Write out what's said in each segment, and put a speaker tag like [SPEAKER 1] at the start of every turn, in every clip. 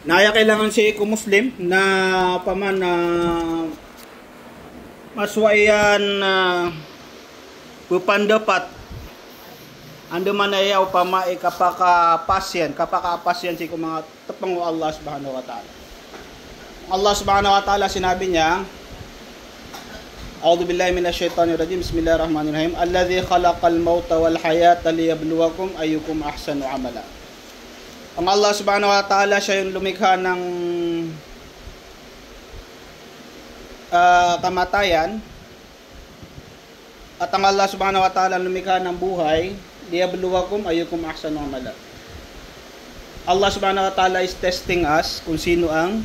[SPEAKER 1] Naya kailangan si Muslim na paman na maswayan na pupandapat ando man ay upama kapaka pasyan si mga tapango Allah subhanahu wa ta'ala. Allah subhanahu wa ta'ala sinabi niya, A'udzu billahi minasyaitonir rajim. Bismillahirrahmanirrahim. Alladzi khalaqal mauta wal hayata liyabluwakum ayyukum ahsanu amala. Ang Allah subhanahu wa ta'ala siya yung lumikha ng kamatayan, at ang Allah subhanahu wa ta'ala lumikha ng buhay, liyabluwakum ayyukum ahsanu amala. Allah subhanahu wa ta'ala is testing us kung sino ang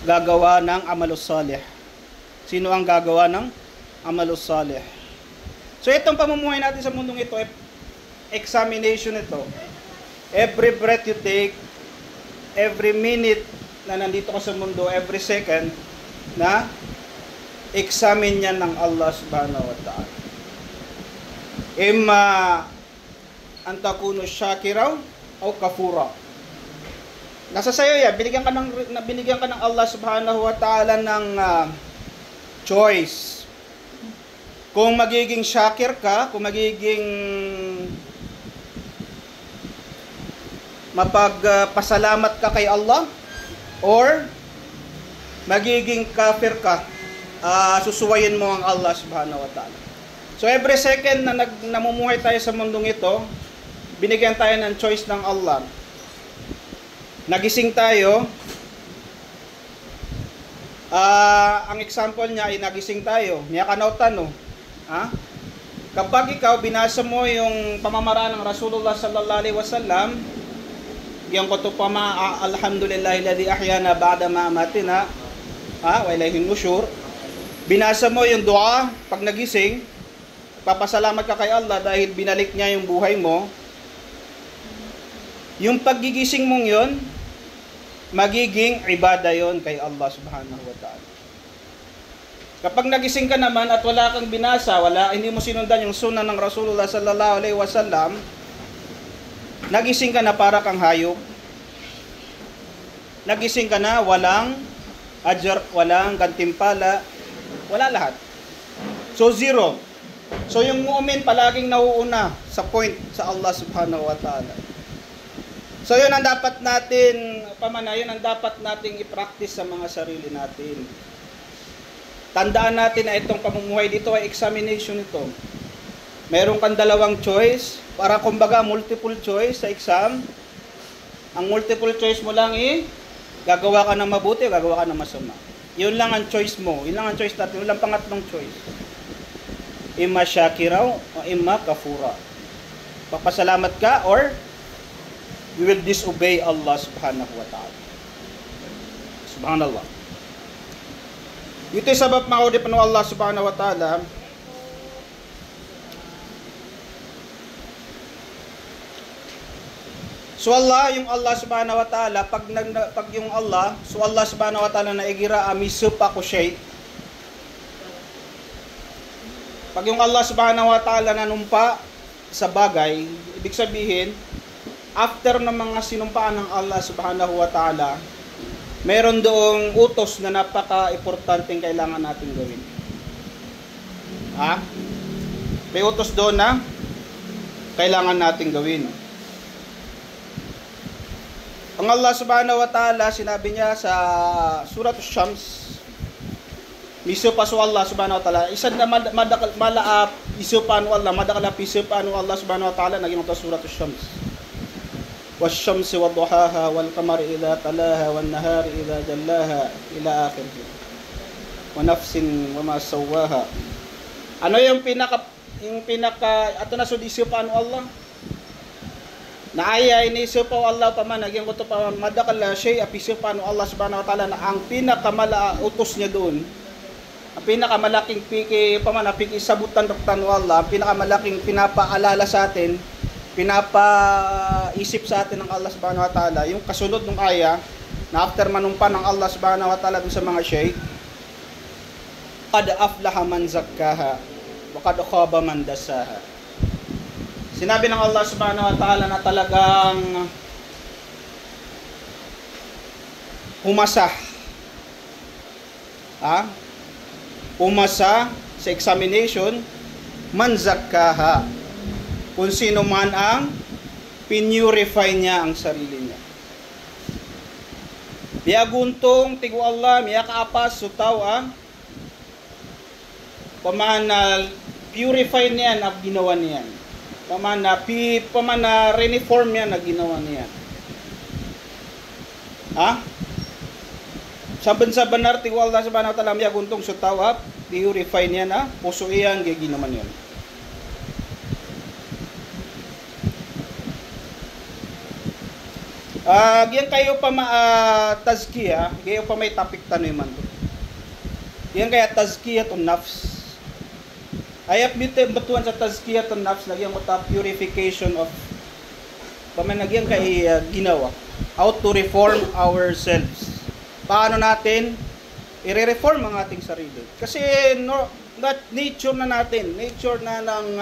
[SPEAKER 1] gagawa ng amalus salih. Sino ang gagawa ng amalus salih. So itong pamumuhay natin sa mundong ito, examination ito. Every breath you take, every minute na nandito ka sa mundo, every second, na examine yan ng Allah subhanahu wa ta'ala. Imma antakunu syakiraw o kafura. Nasa sayo yan, binigyan ka ng Allah subhanahu wa ta'ala ng choice. Kung magiging syakir ka, kung magiging mapagpasalamat ka kay Allah, or magiging kafir ka, susuwayin mo ang Allah subhanahu wa ta'ala. So every second na namumuhay tayo sa mundong ito, binigyan tayo ng choice ng Allah. Nagising tayo, ang example niya ay nagising tayo, niya kanautan, no? Kapag ikaw binasa mo yung pamamaraan ng Rasulullah sallallahu alaihi wasallam, yung kutupama, alhamdulillahilladzi ahyana ba'da ma amatina, wa ilayhin nusyur, binasa mo yung dua pag nagising, papasalamat ka kay Allah dahil binalik niya yung buhay mo. Yung paggigising mong yon, magiging ibada yon kay Allah subhanahu wa ta'ala. Kapag nagising ka naman at wala kang binasa, hindi mo sinundan yung sunnah ng Rasulullah sallallahu alaihi wasallam, nagising ka na para kang hayop. Nagising ka na walang ajar, walang gantimpala, wala lahat. So zero. So yung mu'min palaging nauuna sa point sa Allah subhanahu wa ta'ala. So yun ang dapat natin, yun ang dapat nating i-practice sa mga sarili natin. Tandaan natin na itong pamumuhay dito ay examination ito. Meron kang dalawang choice, para kumbaga multiple choice sa exam. Ang multiple choice mo lang gagawa ka ng mabuti o gagawa ka ng masama. Yun lang ang choice mo. Yun lang ang choice natin. Yun lang pangatlong choice. Imma syakiraw o imma kafura. Papasalamat ka or you will disobey Allah subhanahu wa ta'ala. Subhanallah. Ito yung sabab makaudip ng Allah subhanahu wa ta'ala. So Allah, yung Allah subhanahu wa ta'ala, pag yung Allah, so Allah subhanahu wa ta'ala na igira amisupa ko shay. Pag yung Allah subhanahu wa ta'ala nanumpa sa bagay, ibig sabihin, after ng mga sinumpaan ng Allah subhanahu wa ta'ala, meron doong utos na napaka-importanteng kailangan natin gawin. May utos doon na kailangan natin gawin. Ang Allah subhanahu wa ta'ala, sinabi niya sa Surat Ash-Shams, misupa so Allah subhanahu wa ta'ala, isa na malaap isupan wa Allah, madakalap isupan wa Allah subhanahu wa ta'ala, naging ito Surat Ash-Shams. والشمس وضحاها والقمر إذا تلاها والنهار إذا جلاها إلى آخره ونفس وما سواها. Ano yung pinaka ato na sudisipan Allah? Naaya inisipaw Allah pa man naging kuto pa madakal shay apisipan Allah subhanahu wa ta'ala na ang pinakamala utos niya doon. Ang pinakamalaking piki sabutan doktan Allah, ang pinakamalaking pinapaalala sa atin, pinapaisip sa atin ng Allah subhanahu wa ta'ala, yung kasunod ng aya na after manumpa ng Allah subhanahu wa ta'ala dun sa mga shay, qad aflaha man zakkaha wa qad khaba man dassaha. Sinabi ng Allah subhanahu wa ta'ala na talagang pumasa. Pumasa sa examination, man zakkaha. Kung sino man ang pinurify niya ang sarili niya. Biya guntong tigo Allah, miya kaapas sutaw pamana purify niya ang ginawa niya. Pamana reform niya na ginawa niya. Saban-saban na tigo Allah subhanahu wa ta'ala, miya guntong sutaw purify niya na puso iyang ginawa niya. Yan kayo pa tazkiya, kayo pa may topic tanuman to. Yan kaya tazkiyatun nafs. Ayap bituan sa tazkiyatun nafs, nagyang mo purification of pamanagyan kay ginawa. How to reform ourselves. Paano natin i-reform ang ating sarili? Kasi nature na natin, nature na ng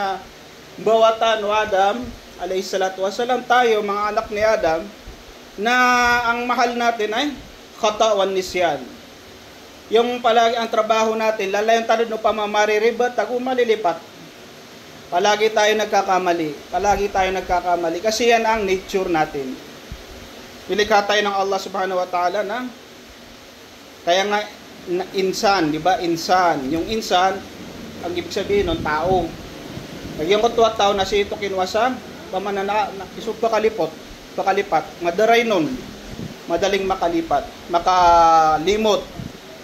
[SPEAKER 1] bawatan o Adam, alayhi salatu wasalam, tayo mga anak ni Adam, na ang mahal natin ay khatawan nisyan. Yung palagi ang trabaho natin, lalayon tayo no pamamariribat, tago malilipat. Palagi tayo nagkakamali. Kasi yan ang nature natin. Nilikha tayo ng Allah subhanahu wa ta'ala na, kaya nga, insan, di ba? Insan. Yung insan, ang ibig sabihin ng tao. Nagyang katuwa tao na si ito kinwasa, isog pakalipat, madaray nun, madaling makalimot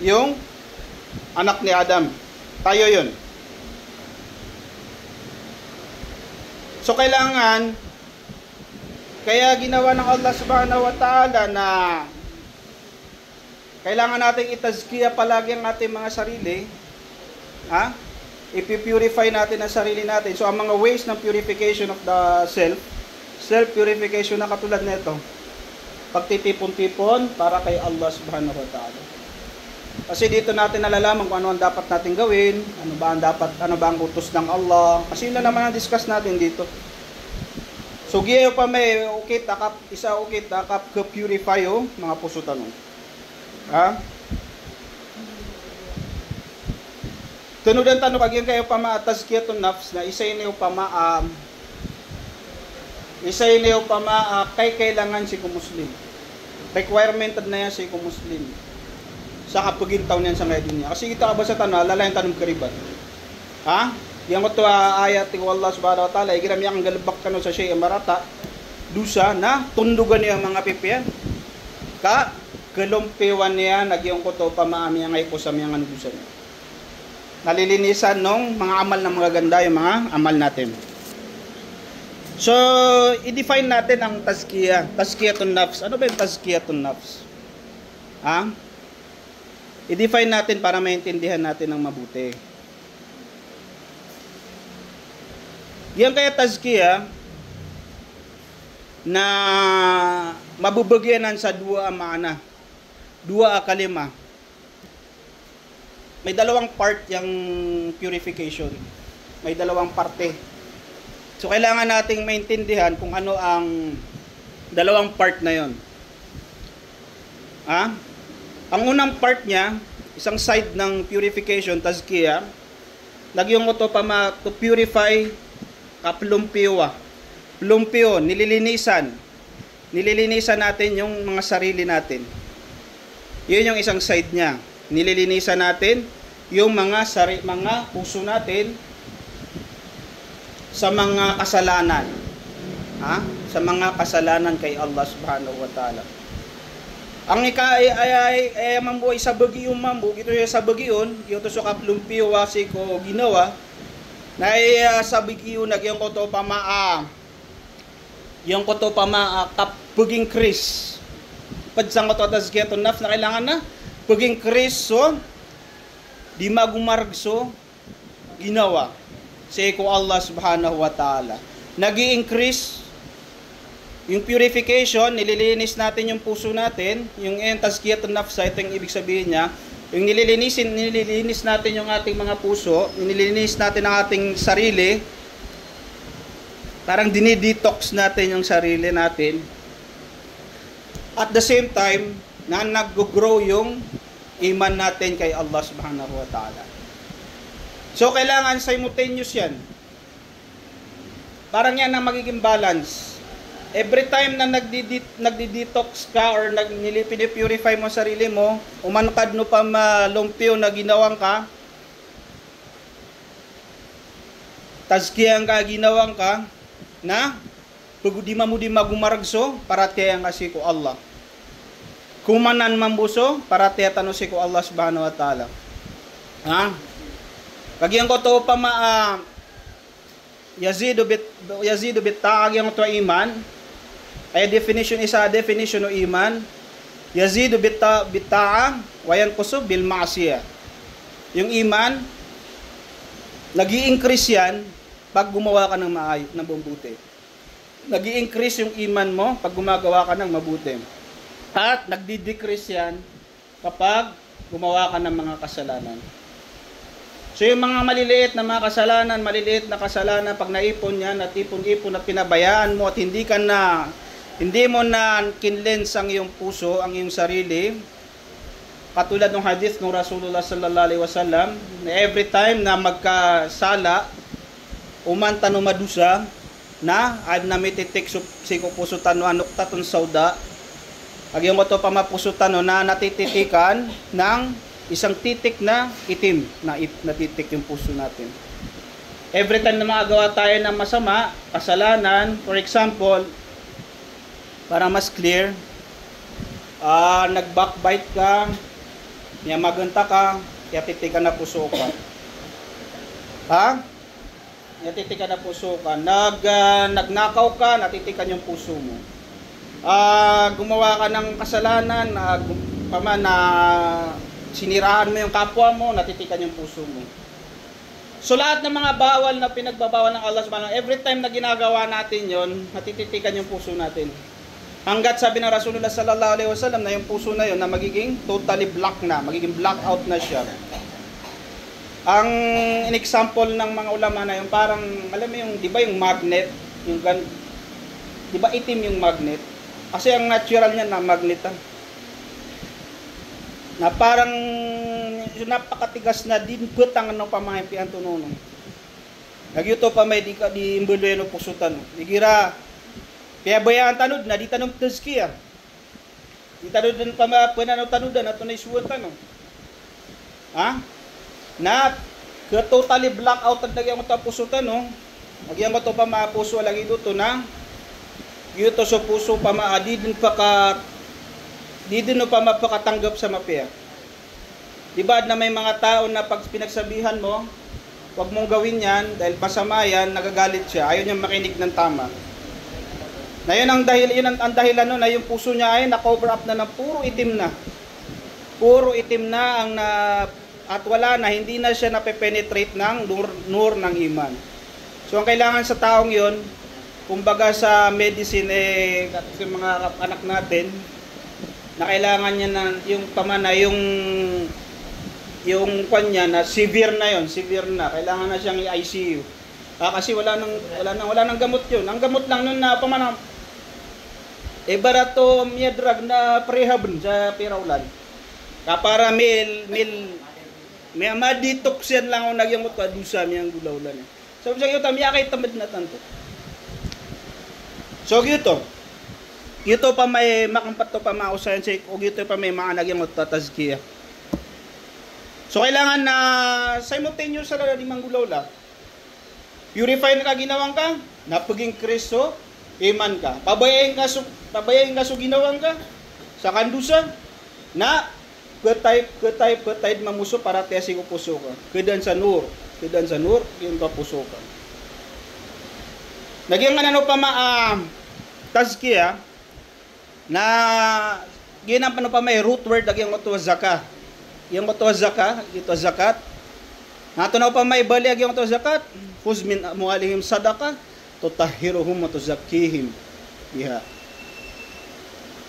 [SPEAKER 1] yung anak ni Adam. Tayo yun. So kaya ginawa ng Allah subhanahu wa ta'ala na kailangan nating itazkiya palagi ang ating mga sarili. Ipipurify natin ang sarili natin. So ang mga ways ng purification of the self-purification na katulad nito, pagtitipon-tipon para kay Allah subhanahu wa ta'ala. Kasi dito natin nalalaman kung ano ang dapat natin gawin, ano ba ang utos ng Allah. Kasi yun na naman ang discuss natin dito. So giyayo pa may takap purify mga puso tanong. Tunudan tanong kagyan kayo pa tazkiyatun nafs na isa iniyo pa kay kailangan si kumuslim. Requirement na yan si kumuslim. Sa kapagintaw niyan sa ngayon niya. Kasi kita ba sa tanong, lalayan tanong karibat. Yang ito ayat ng Allah subhanahu wa ta'ala, igiram yang galbak kano sa siya marata, dusa na tundugan niya mga pipiyan. Galumpiwan niya, nagyong kuto pamaami ang ay po sa mga dusa niya. Nalilinisan nung mga amal ng mga ganda, yung mga amal natin. So, i-define natin ang tazkiyatun nafs. Ano ba yung tazkiyatun nafs? I-define natin para maintindihan natin ng mabuti. Yan kaya tazkiya na mabubagyanan sa dua maana. Dua kalima. May dalawang part yung purification. May dalawang parte. So, kailangan nating maintindihan kung ano ang dalawang part na yon. Ang unang part niya, isang side ng purification, tazkiya, nagyong ito to purify kaplumpyo. Plumpyo, nililinisan. Nililinisan natin yung mga sarili natin. Yun yung isang side niya. Nililinisan natin yung mga puso natin sa mga kasalanan. Sa mga kasalanan kay Allah subhanahu wa ta'ala. Ang ay mambuhay sa bagiyon mambu, ito sa bagiyon, ito sa kaplumpyo wasi ko ginawa, na sa bagiyon yung koto kapuging kris. Padsang koto tazkiyatun nafs na kailangan na puging kris so di magumargso ginawa sa ko Allah subhanahu wa ta'ala. Nag-i-increase yung purification, nililinis natin yung puso natin, yung tazkiyatun nafs, ito yung ibig sabihin niya, yung nililinis natin yung ating mga puso, nililinis natin ang ating sarili, parang dinidetox natin yung sarili natin. At the same time, na nag-grow yung iman natin kay Allah subhanahu wa ta'ala. So, kailangan simultaneous yan. Parang yan ang magiging balance. Every time na nagdi-detox ka or pinipurify mo sarili mo, umankad no pa malumpyo na ginawang ka, tazkiyang ka ginawang ka, na pagudi mamudi magumaragso, para kaya nga si ko Allah. Kumanan mambuso, para kaya tanong si ko Allah subhanahu wa ta'ala. Ha? Kagyan ko to pa yazidu bit ta'ag to iman. Ay definition isa definition o iman. Yazidu bit ta'a wa yanqusu bil ma'siyah. Yung iman nag-i-increase yan pag gumawa ka ng mabuti. Nag-i-increase yung iman mo pag gumagawa ka ng mabuti. At nagdi-decrease yan kapag gumawa ka ng mga kasalanan. So yung mga maliliit na mga kasalanan, maliliit na kasalanan, pag naipon yan at ipon-ipon at pinabayaan mo at hindi mo na kinlens ang iyong puso, ang iyong sarili, katulad ng hadith ng Rasulullah sallallahu alaihi wasallam, na every time na magkasala, umanta no madusa, na ay namititik siko pusutan no anok taton sauda, agyan mo to pamapusutan no na natititikan ng isang titik na itim na titik yung puso natin. Every time na magagawa tayo ng masama, kasalanan, for example, para mas clear, nag-backbite ka, maganta ka, kaya titikan na puso ka. Ha? Natitikan na puso ka. Nagnakaw ka, natitikan yung puso mo. Gumawa ka ng kasalanan, siniraan mo yung kapwa mo, natitikan yung puso mo. So lahat ng mga bawal na pinagbabawal ng Allah subhanahu wa ta'ala, every time na ginagawa natin yon, natititikan yung puso natin. Hanggat sabi ng Rasulullah sallallahu alaihi wasallam na yung puso na yon na magiging totally black na, magiging blackout na siya. Ang example ng mga ulama na yung parang, alam mo yung, di ba yung magnet, di ba itim yung magnet? Kasi ang natural niya na magnetan. Na parang napakatigas na din putang ano pa mga impian tununong. Nagyuto pa may di imbuloy pusutan. Digira kaya bayaan tanud na di tanong tazkiya. Di tanud pa panano tanudan ato na isuwan tanong. Ha? Na totally black out ang nagyang mo ta pusutan no. Nagyang mo to pa mapuso lagi dito na yuto so puso pa maadi din di din pa mapakatanggap sa mapya. Diba na may mga tao na pag pinagsabihan mo, huwag mong gawin yan dahil masama yan, nagagalit siya, ayaw niya makinig ng tama. Na yun ang dahilan nun na yung puso niya ay na-cover up na ng puro itim na. Puro itim na at wala na, hindi na siya napepenetrate ng nur ng iman. So ang kailangan sa taong yun, kumbaga sa medicine sa mga anak natin, na kailangan niya na yung pamana yung kanya na severe na kailangan na siyang i-ICU. Kasi wala nang gamot 'yon. Ang gamot lang nun na pamana barato may drug na prehab sa Piraulan. Para may ma-detox yan lang ang nagyamot ka dusa miyang gulawlan. So sa iyo tamya kay tamad na tanto. So gito pa may makampat to pa mausayan sa o gito pa may mga nagyang tazkiya. So kailangan na simultaneous sa limang gulaw. Purify na kaginawang ka, napaging Kristo, iman ka. Pabayain ka so ginawang ka sa kandusa na ketay mamuso para tesi ko puso ka. Kedan sa nur, yung ka puso ka. Nagyang ano pa tazkiya na ginampan pa may root word nagyang moto zakah. Yung moto zakah, ito zakat. Nato na pa may bali yung moto zakat. Khuz min amwalihim sadaqah tutahhiruhum wa tuzakkihim biha.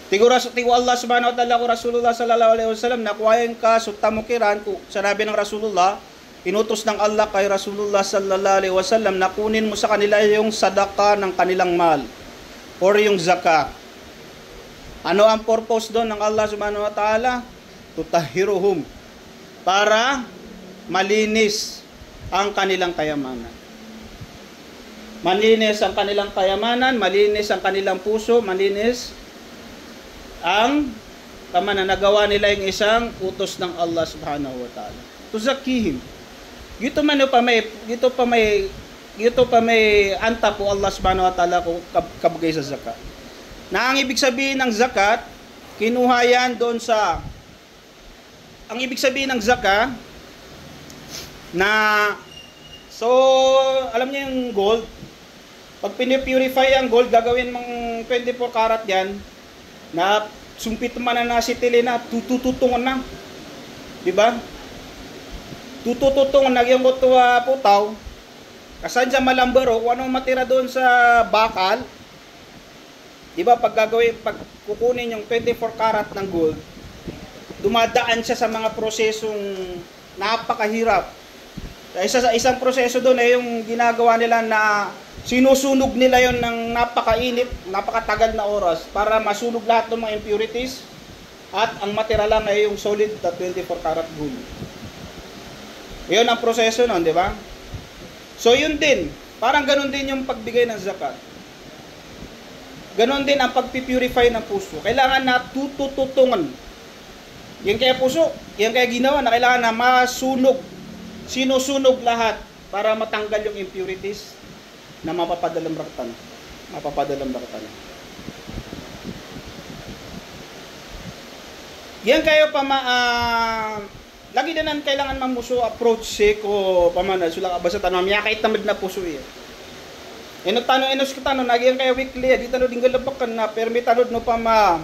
[SPEAKER 1] Tigo Allah subhanahu wa ta'ala ko Rasulullah sallallahu alaihi wasallam na kuhain ka sutamukiran ko sanabi ng Rasulullah, inutos ng Allah kay Rasulullah sallallahu alaihi wasallam na kunin mo sa kanila yung sadaka ng kanilang mal or yung zakah. Ano ang purpose doon ng Allah subhanahu wa ta'ala? Tutahhiruhum. Para malinis ang kanilang kayamanan. Malinis ang kanilang kayamanan, malinis ang kanilang puso, malinis ang nagawa nila yung isang utos ng Allah subhanahu wa ta'ala. Tuzakihim. Gito pa may anta po Allah subhanahu wa ta'ala ko kabagay sa zakat. Na ang ibig sabihin ng zakat, kinuha yan doon sa ang ibig sabihin ng zakat na so alam niyo yung gold, pag pinipurify ang gold, gagawin mong 24 karat yan na sumpit man na sitili na tututungan na, di ba? Tututungan na yung putaw kasan sa malambaro kung anong matira doon sa bakal, di ba? Pag kukunin yung 24 karat ng gold, dumadaan siya sa mga prosesong napakahirap. Isang proseso doon ay yung ginagawa nila na sinusunog nila yon ng napakainit, napakatagal na oras para masunog lahat ng mga impurities at ang matira lang ay yung solid na 24 karat gold. Yun ang proseso nun, di ba? So yun din, parang ganun din yung pagbigay ng zakat. Ganun din ang pagpipurify ng puso. Kailangan na tututungan. Yan kaya puso, yan kaya ginawa na kailangan na masunog, sinusunog lahat para matanggal yung impurities na mapapadalang raktan. Yan kayo pa lagi na nan kailangan mamuso approach ko pamana sula basta tanong miyakay tamad na puso eh. Eno tanong enos ko tanong nagyan kayo weekly di tanong dinggal labakan na permi tanod no pa ma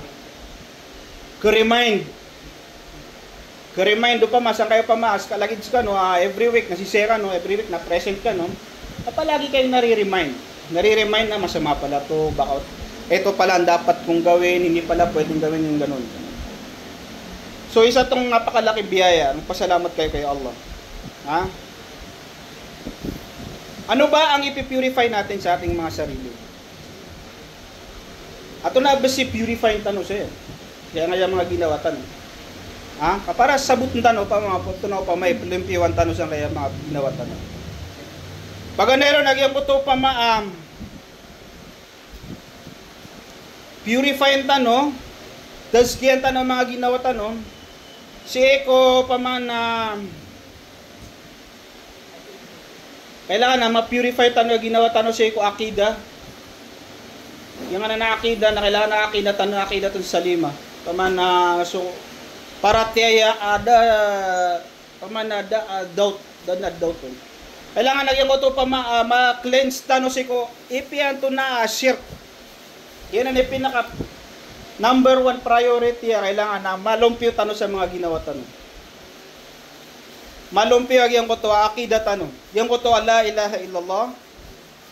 [SPEAKER 1] Remind do pa masang kayo pa mas kalagid ka no every week nasisera no every week na present ka no. Palagi kayo nare-remind na masama pala to, baka ito pala ang dapat kong gawin, hindi pala pwedeng gawin yung ganun. So isa tong napakalaki biyaya, nagpasalamat kayo kay Allah. Ha? Ano ba ang ipipurify natin sa ating mga sarili? Ato na ba si purify yung tanong sa'yo? Kaya nga yung mga ginawa tanong. Ha? Para sabot ng tanong pa mga tunaw pa may limpiwan tanong sa kaya mga ginawa tanong. Paganero nagyang buto pa purify ang tanong, tas kiyan tanong mga ginawa tanong, si Eko pa man kailangan na ma-purify tanong ginawa tanong si Eko akida. Yung na akida na kailangan na akida tanong akida tun sa lima. Pa man so para tiya doubt, not doubt. Kailangan nagyang ko ito pa ma-cleanse tanong si ko, ipiyan to na shirk. Yan ang pinaka number 1 priority. Kailangan na malumpyo tanong sa mga ginawa tanong. Malumpyo yung ko ito, akida tanong. Yung ko ito, la ilaha illallah,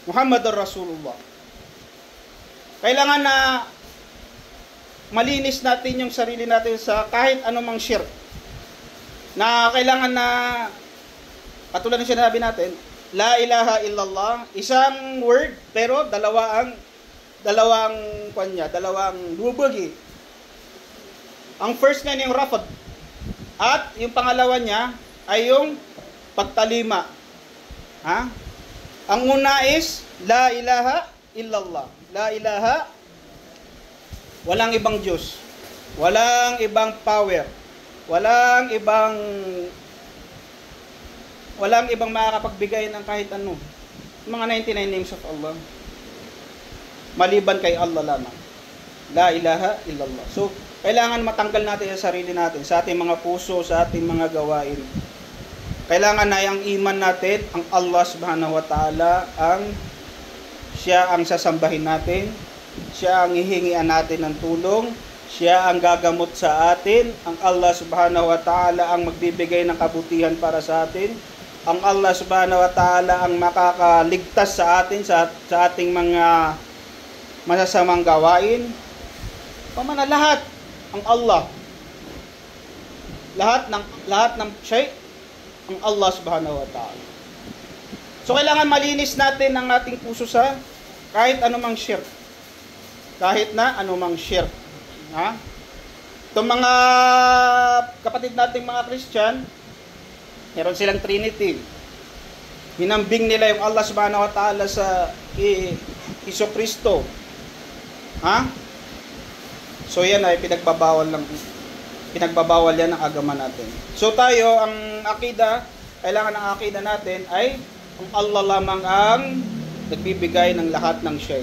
[SPEAKER 1] Muhammadur Rasulullah. Kailangan na malinis natin yung sarili natin sa kahit anumang shirk. Na kailangan na katulad ng sinabi natin, la ilaha illallah, isang word pero dalawang lubagi. Ang first niya yung rafad at yung pangalawa niya ay yung pagtalima. Ha? Ang una is la ilaha illallah. La ilaha, walang ibang Diyos, walang ibang power, walang ibang makakapagbigay ng kahit ano. Mga 99 names of Allah. Maliban kay Allah lamang. La ilaha illallah. So, kailangan matanggal natin sa sarili natin, sa ating mga puso, sa ating mga gawain. Kailangan na yung iman natin, ang Allah subhanahu wa ta'ala, siya ang sasambahin natin, siya ang hihingian natin ng tulong, siya ang gagamot sa atin, ang Allah subhanahu wa ta'ala ang magbibigay ng kabutihan para sa atin, ang Allah subhanahu wa ta'ala ang makakaligtas sa atin sa ating mga masasamang gawain. Pamana lahat ang Allah. Lahat ng shay ang Allah subhanahu wa ta'ala. So kailangan malinis natin ang ating puso sa kahit anumang shirk. Kahit na anumang shirk. Ha? Itong mga kapatid nating mga Christian, meron silang Trinity. Hinambing nila yung Allah subhanahu wa ta'ala sa Iso Kristo. Ha? So yan ay pinagbabawal yan ng agama natin. So tayo, ang akida, kailangan ng akida natin ay ang Allah lamang ang nagbibigay ng lahat ng shay.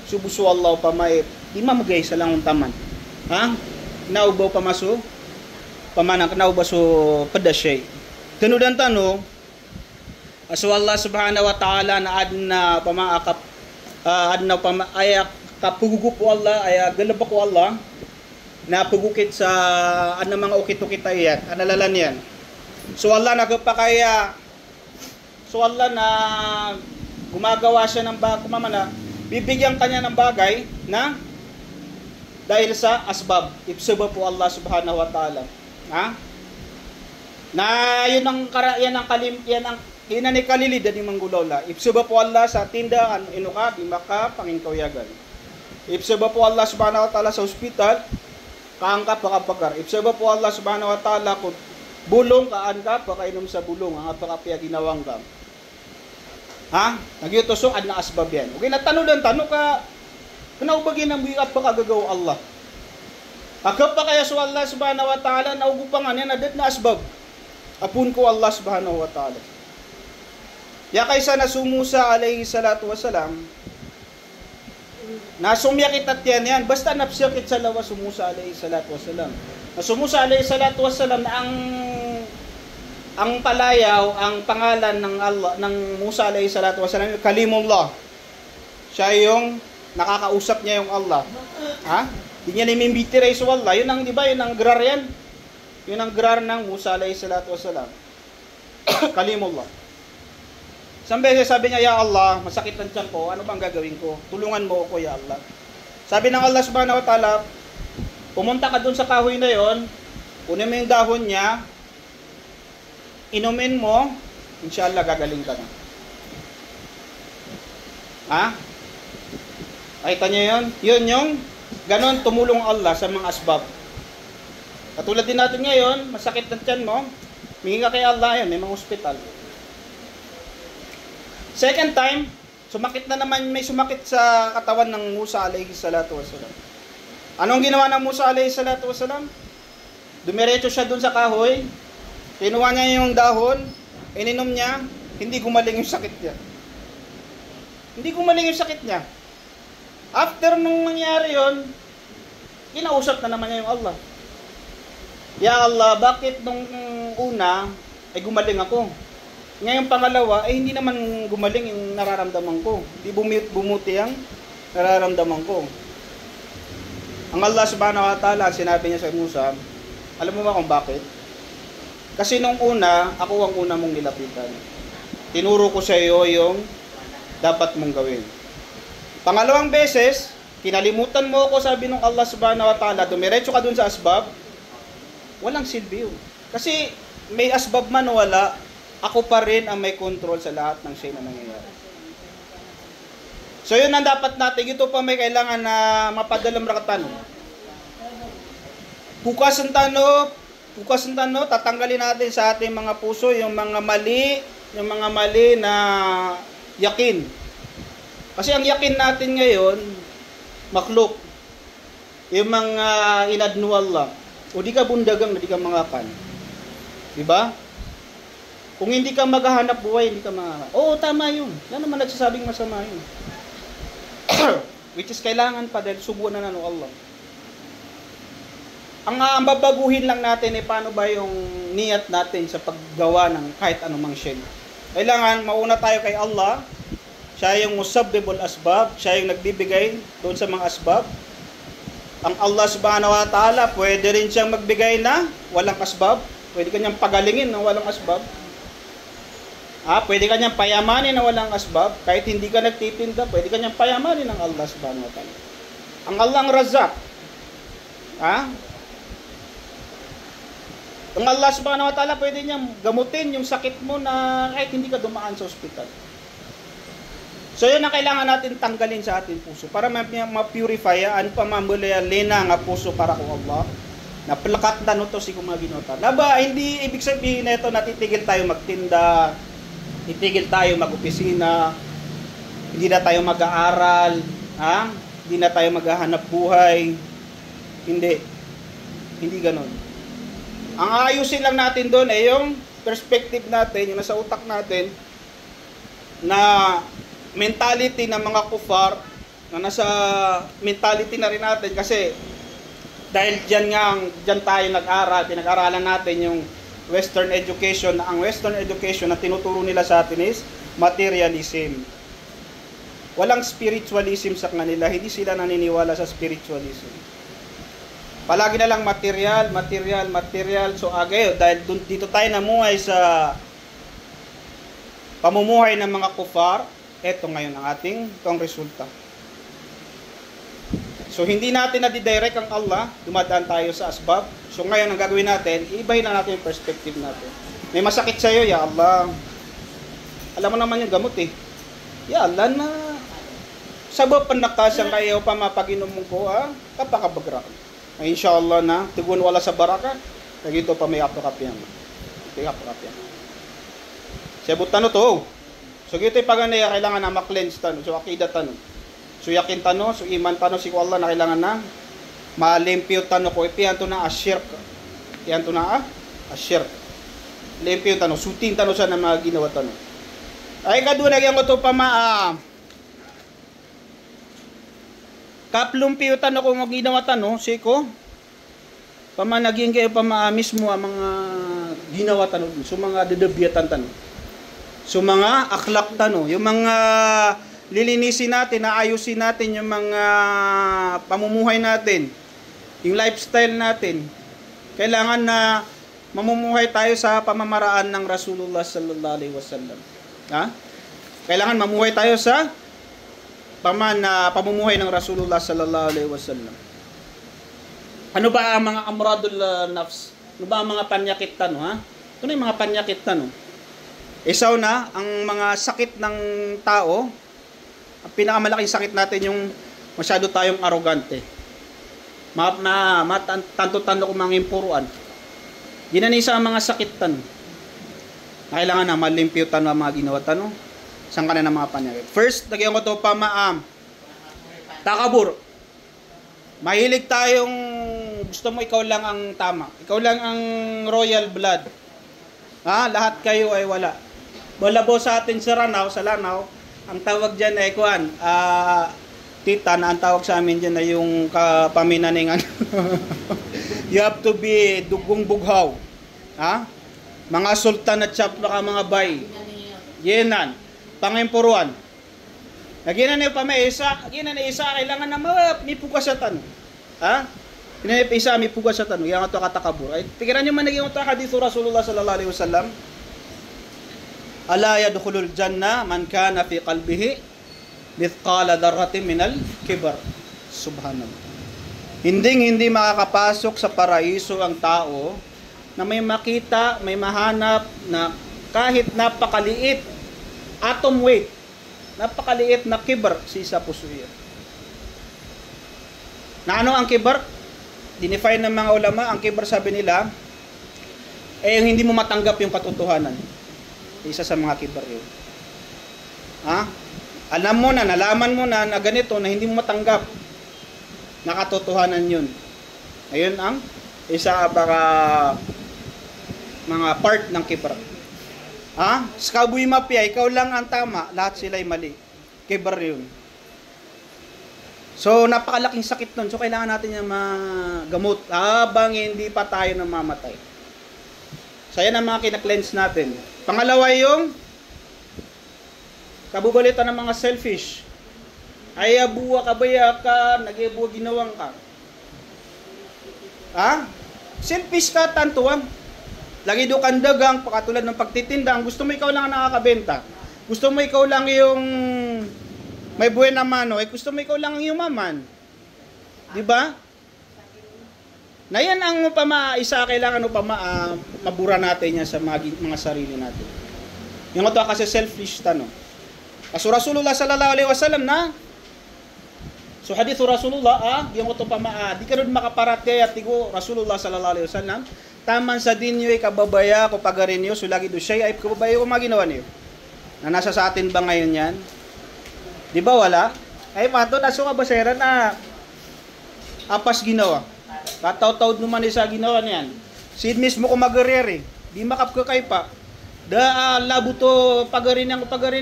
[SPEAKER 1] Subuso Allah pa may imamagay sa langon taman. Ha? Naubaw pa maso? Pamanang naubaw so padashay. Tinudan tano, aso Allah subhanahu wa ta'ala na adna pamaakap adna pamaayak kapugugo po Allah ay galaba ko Allah na pugukit sa ano mga ukit-ukit yan, analalan yan. So Allah nagpakaya, so Allah na gumagawa siya ng kumamana, bibigyan kanya ng bagay na dahil sa asbab, ibsuba po Allah subhanahu wa ta'ala. Ha? Na yun ang kalilid ni manggulawla. Ibsuba po Allah sa tindahan, inuka, di maka, pangintawyagan. Ibsuba po Allah subhanahu wa ta'ala sa ospital, kaangka pakapagar. Ibsuba po Allah subhanahu wa ta'ala kung bulong kaangka, pakainom sa bulong, ang apakapya ginawang ka. Ha? Nagyutusok, ad na asbab yan. Okay, natanong ka, kanaubagin ang bigat pa kagagawa Allah. Agap pa kaya sa Allah subhanahu wa ta'ala, naugupangan yan, adat na asbab. Apun ko Allah subhanahu wa ta'ala. Ya kaysa nasumusa alayhi salatu wasalam, nasumyakit at yan, basta napsyakit sa lawa sumusa alayhi salatu wasalam. Nasumusa alayhi salatu wasalam na ang palayaw, ang pangalan ng Allah, ng Musa alayhi salatu wasalam, Kalimullah. Siya yung nakakausap niya yung Allah. Ha? Hindi niya nimimbitirey sa Allah. Yun ang, di ba, yun ang grar yan. Yun ang grar ng Musa alayhi salatu wasalam. Kalimullah. Isang beses sabi niya, Ya Allah, masakit ang tiyan ko, ano bang gagawin ko? Tulungan mo ako, Ya Allah. Sabi ng Allah subhanahu wa ta'ala, pumunta ka dun sa kahoy na yon, kunin mo yung dahon niya, inumin mo, inshallah gagaling ka na. Ha? Nakita niyo yun? Yun yung ganon tumulong Allah sa mga asbab. Katulad din natin ngayon, masakit ang tiyan mo, mingi ka kay Allah yan, may mga ospital. Second time, may sumakit sa katawan ng Musa alayhi salatu wasalam. Anong ginawa ng Musa alayhi salatu wasalam? Dumiretso siya dun sa kahoy, kinuha niya yung dahon, ininom niya, hindi gumaling yung sakit niya. Hindi gumaling yung sakit niya. After nung nangyari yon, kinausap na naman niya yung Allah. Ya Allah, bakit nung una ay gumaling ako? Ngayong pangalawa, ay hindi naman gumaling yung nararamdaman ko. Hindi bumuti ang nararamdaman ko. Ang Allah subhanahu wa ta'ala, sinabi niya sa Musa, alam mo ba kung bakit? Kasi nung una, ako ang una mong nilapitan. Tinuro ko sa iyo yung dapat mong gawin. Pangalawang beses, kinalimutan mo ako, sabi ng Allah subhanahu wa ta'ala, dumiretso ka dun sa asbab, walang silbi yun. Kasi may asbab man o wala, ako pa rin ang may control sa lahat ng siya na nangyayari. So yun ang dapat natin. Ito pa may kailangan na mapadalam rakatan. Bukas ang tanong, tatanggalin natin sa ating mga puso yung mga mali na yakin. Kasi ang yakin natin ngayon, makhluk. Yung mga inadnu Allah. O di ka bundagang, di ka mangakan. Diba? Kung hindi ka maghahanap buhay, hindi ka makaka. Oo, tama yun. Yan naman nagsasabing masama yun. Which is kailangan pa dahil subuan na ng Allah. Ang babaguhin lang natin ay paano ba yung niyat natin sa paggawa ng kahit anumang shay. Kailangan mauna tayo kay Allah. Siya yung musabbibul asbab. Siya yung nagbibigay doon sa mga asbab. Ang Allah subhanahu wa ta'ala, pwede rin siyang magbigay na walang asbab. Pwede kanyang pagalingin na walang asbab. Pwede kanyang payamanin na walang asbab. Kahit hindi ka nagtitinda, pwede kanyang payamanin ng Allah subhanahu wa ta'ala. Ang Allah ang Razak. Ang Allah subhanahu wa ta'ala, pwede niyang gamutin yung sakit mo na kahit hindi ka dumaan sa ospital. So yun ang kailangan natin tanggalin sa ating puso para ma-purify ano pa lena nga puso para ko Allah. Na plakat na no to si kumaginota. Laba, hindi ibig sabihin na ito natitigil tayo magtinda, titigil tayo mag-opisina, hindi na tayo mag-aaral, ha? Hindi na tayo maghahanap buhay. Hindi. Hindi ganon. Ang ayusin lang natin doon ay yung perspective natin, yung nasa utak natin, na mentality ng mga kufar, na nasa mentality na rin natin kasi dahil dyan tayo nag-aral, pinag-aralan natin yung Western education, na ang Western education na tinuturo nila sa atin is materialism. Walang spiritualism sa kanila, hindi sila naniniwala sa spiritualism. Palagi na lang material. So agayo, dahil dito tayo namuhay sa pamumuhay ng mga kufar, eto ngayon ang itong resulta. So hindi natin nadidirect ang Allah, dumadaan tayo sa asbab. So ngayon ang gagawin natin, iibahin na natin yung perspective natin. May masakit sa'yo, ya Allah. Alam mo naman yung gamot eh. Ya Allah na sabab panakasang kayo pa mapaginom mo ko, kapakabagrak. Ay inshallah na, tigun wala sa baraka, nagito pa may apakapyan. May apakapyan. Sabot tano to. So gito paganaya kailangan na ma-cleanse tano, so akida tano. So yakin tano, so iman tano si Allah na kailangan na malimpyo tano ko ipian to na ashirk. Iyan to na ashirk. Limpyo tano, sutin tano sa na mga ginawa tano. Ay kaduna gyang ko to pa kaplumpiyo tano ko mga ginawa tano, siko. Pamanaging kayo mismo ang mga ginawa tano, so mga dedebiyatan tano. So mga akhlak tano, yung mga lilinisin natin, naayusin natin yung mga pamumuhay natin, yung lifestyle natin. Kailangan na mamumuhay tayo sa pamamaraan ng Rasulullah sallallahu alaihi wasallam. Ha? Kailangan mamuhay tayo sa pamumuhay ng Rasulullah sallallahu alaihi wasallam. Ano ba ang mga amradul nafs? Ano ba ang mga panyakit tano, ha? Ano yung mga panyakit tano? Isaw na, ang mga sakit ng tao, ang pinakamalaking sakit natin yung masyado tayong arrogante. Tanto-tanto kung mga impuruan. Ginanisa ang mga sakit tan. Kailangan na malimpyo tan ang mga ginawa tano. Saan ka na ng mga panyakit? First, lagyan ko ito takabur. Mahilig tayong gusto mo ikaw lang ang tama. Ikaw lang ang royal blood. Lahat kayo ay wala. Malabo sa atin sa Lanao, ang tawag dyan ay tita na ang tawag sa amin dyan ay yung kapaminaningan. You have to be dugong bughaw. Mga sultan at chap ka mga bay. Yenan. Pangimpuruan. Naginan niyo pa may isa, kailangan na may pugas sa tanong. Ginanay pa isa, may pugas sa tanong. Yang ito katakabur. Ay, tigiran nyo man naging ito hadithu Rasulullah sallallahu alaihi wasallam. Ala yadkhulul janna man kana fi qalbihi mithqala dharratin minal kibar. Subhanallah. Hindi makakapasok sa paraiso ang tao na may makita, may mahanap na kahit napakaliit atom weight, napakaliit na kibar sa puso niya. Na ano ang kibar? Dinefine ng mga ulama, ang kibar sabi nila, yung hindi mo matanggap yung katotohanan. Isa sa mga kibar yun. Alam mo na, nalaman mo na ganito, na hindi mo matanggap na katotohanan yun. Ayun ang isa baka mga part ng kibar. Sa kabuy mafia, ikaw lang ang tama, lahat sila'y mali. Kibar yun. So, napakalaking sakit nun. So, kailangan natin yung magamot habang hindi pa tayo namamatay. So, yan ang mga kinakleanse natin. Pangalawa yung kabubalitan ng mga selfish. Ay, abuwa kabaya ka, nag-ibuwa ginawang ka. Selfish ka, tantuan. Lagi do kang dagang, pakatulad ng pagtitinda. Gusto mo ikaw lang ang nakakabenta. Gusto mo ikaw lang yung may buhay na mano. Gusto mo ikaw lang ang yumaman. Diba? Na yan ang kailangan mabura natin yan sa mga sarili natin. Yung ito kasi selfish tanong. Aso Rasulullah sallallahu alaihi wasallam na so hadithu Rasulullah yung uto pa di ka rin makaparate at tigo Rasulullah sallallahu alaihi wasallam taman sa dinyo kababaya ko pagarinyo so lagi do siya ay kababaya ko maginawa niyo na nasa sa atin ba ngayon yan? Di ba wala? Ay mato naso ka basera na apas ginawa. Kataw-tawd naman isa ginawa niyan. Sid mismo ko magarere. Di makap ka kay pa. Da labo to pagarin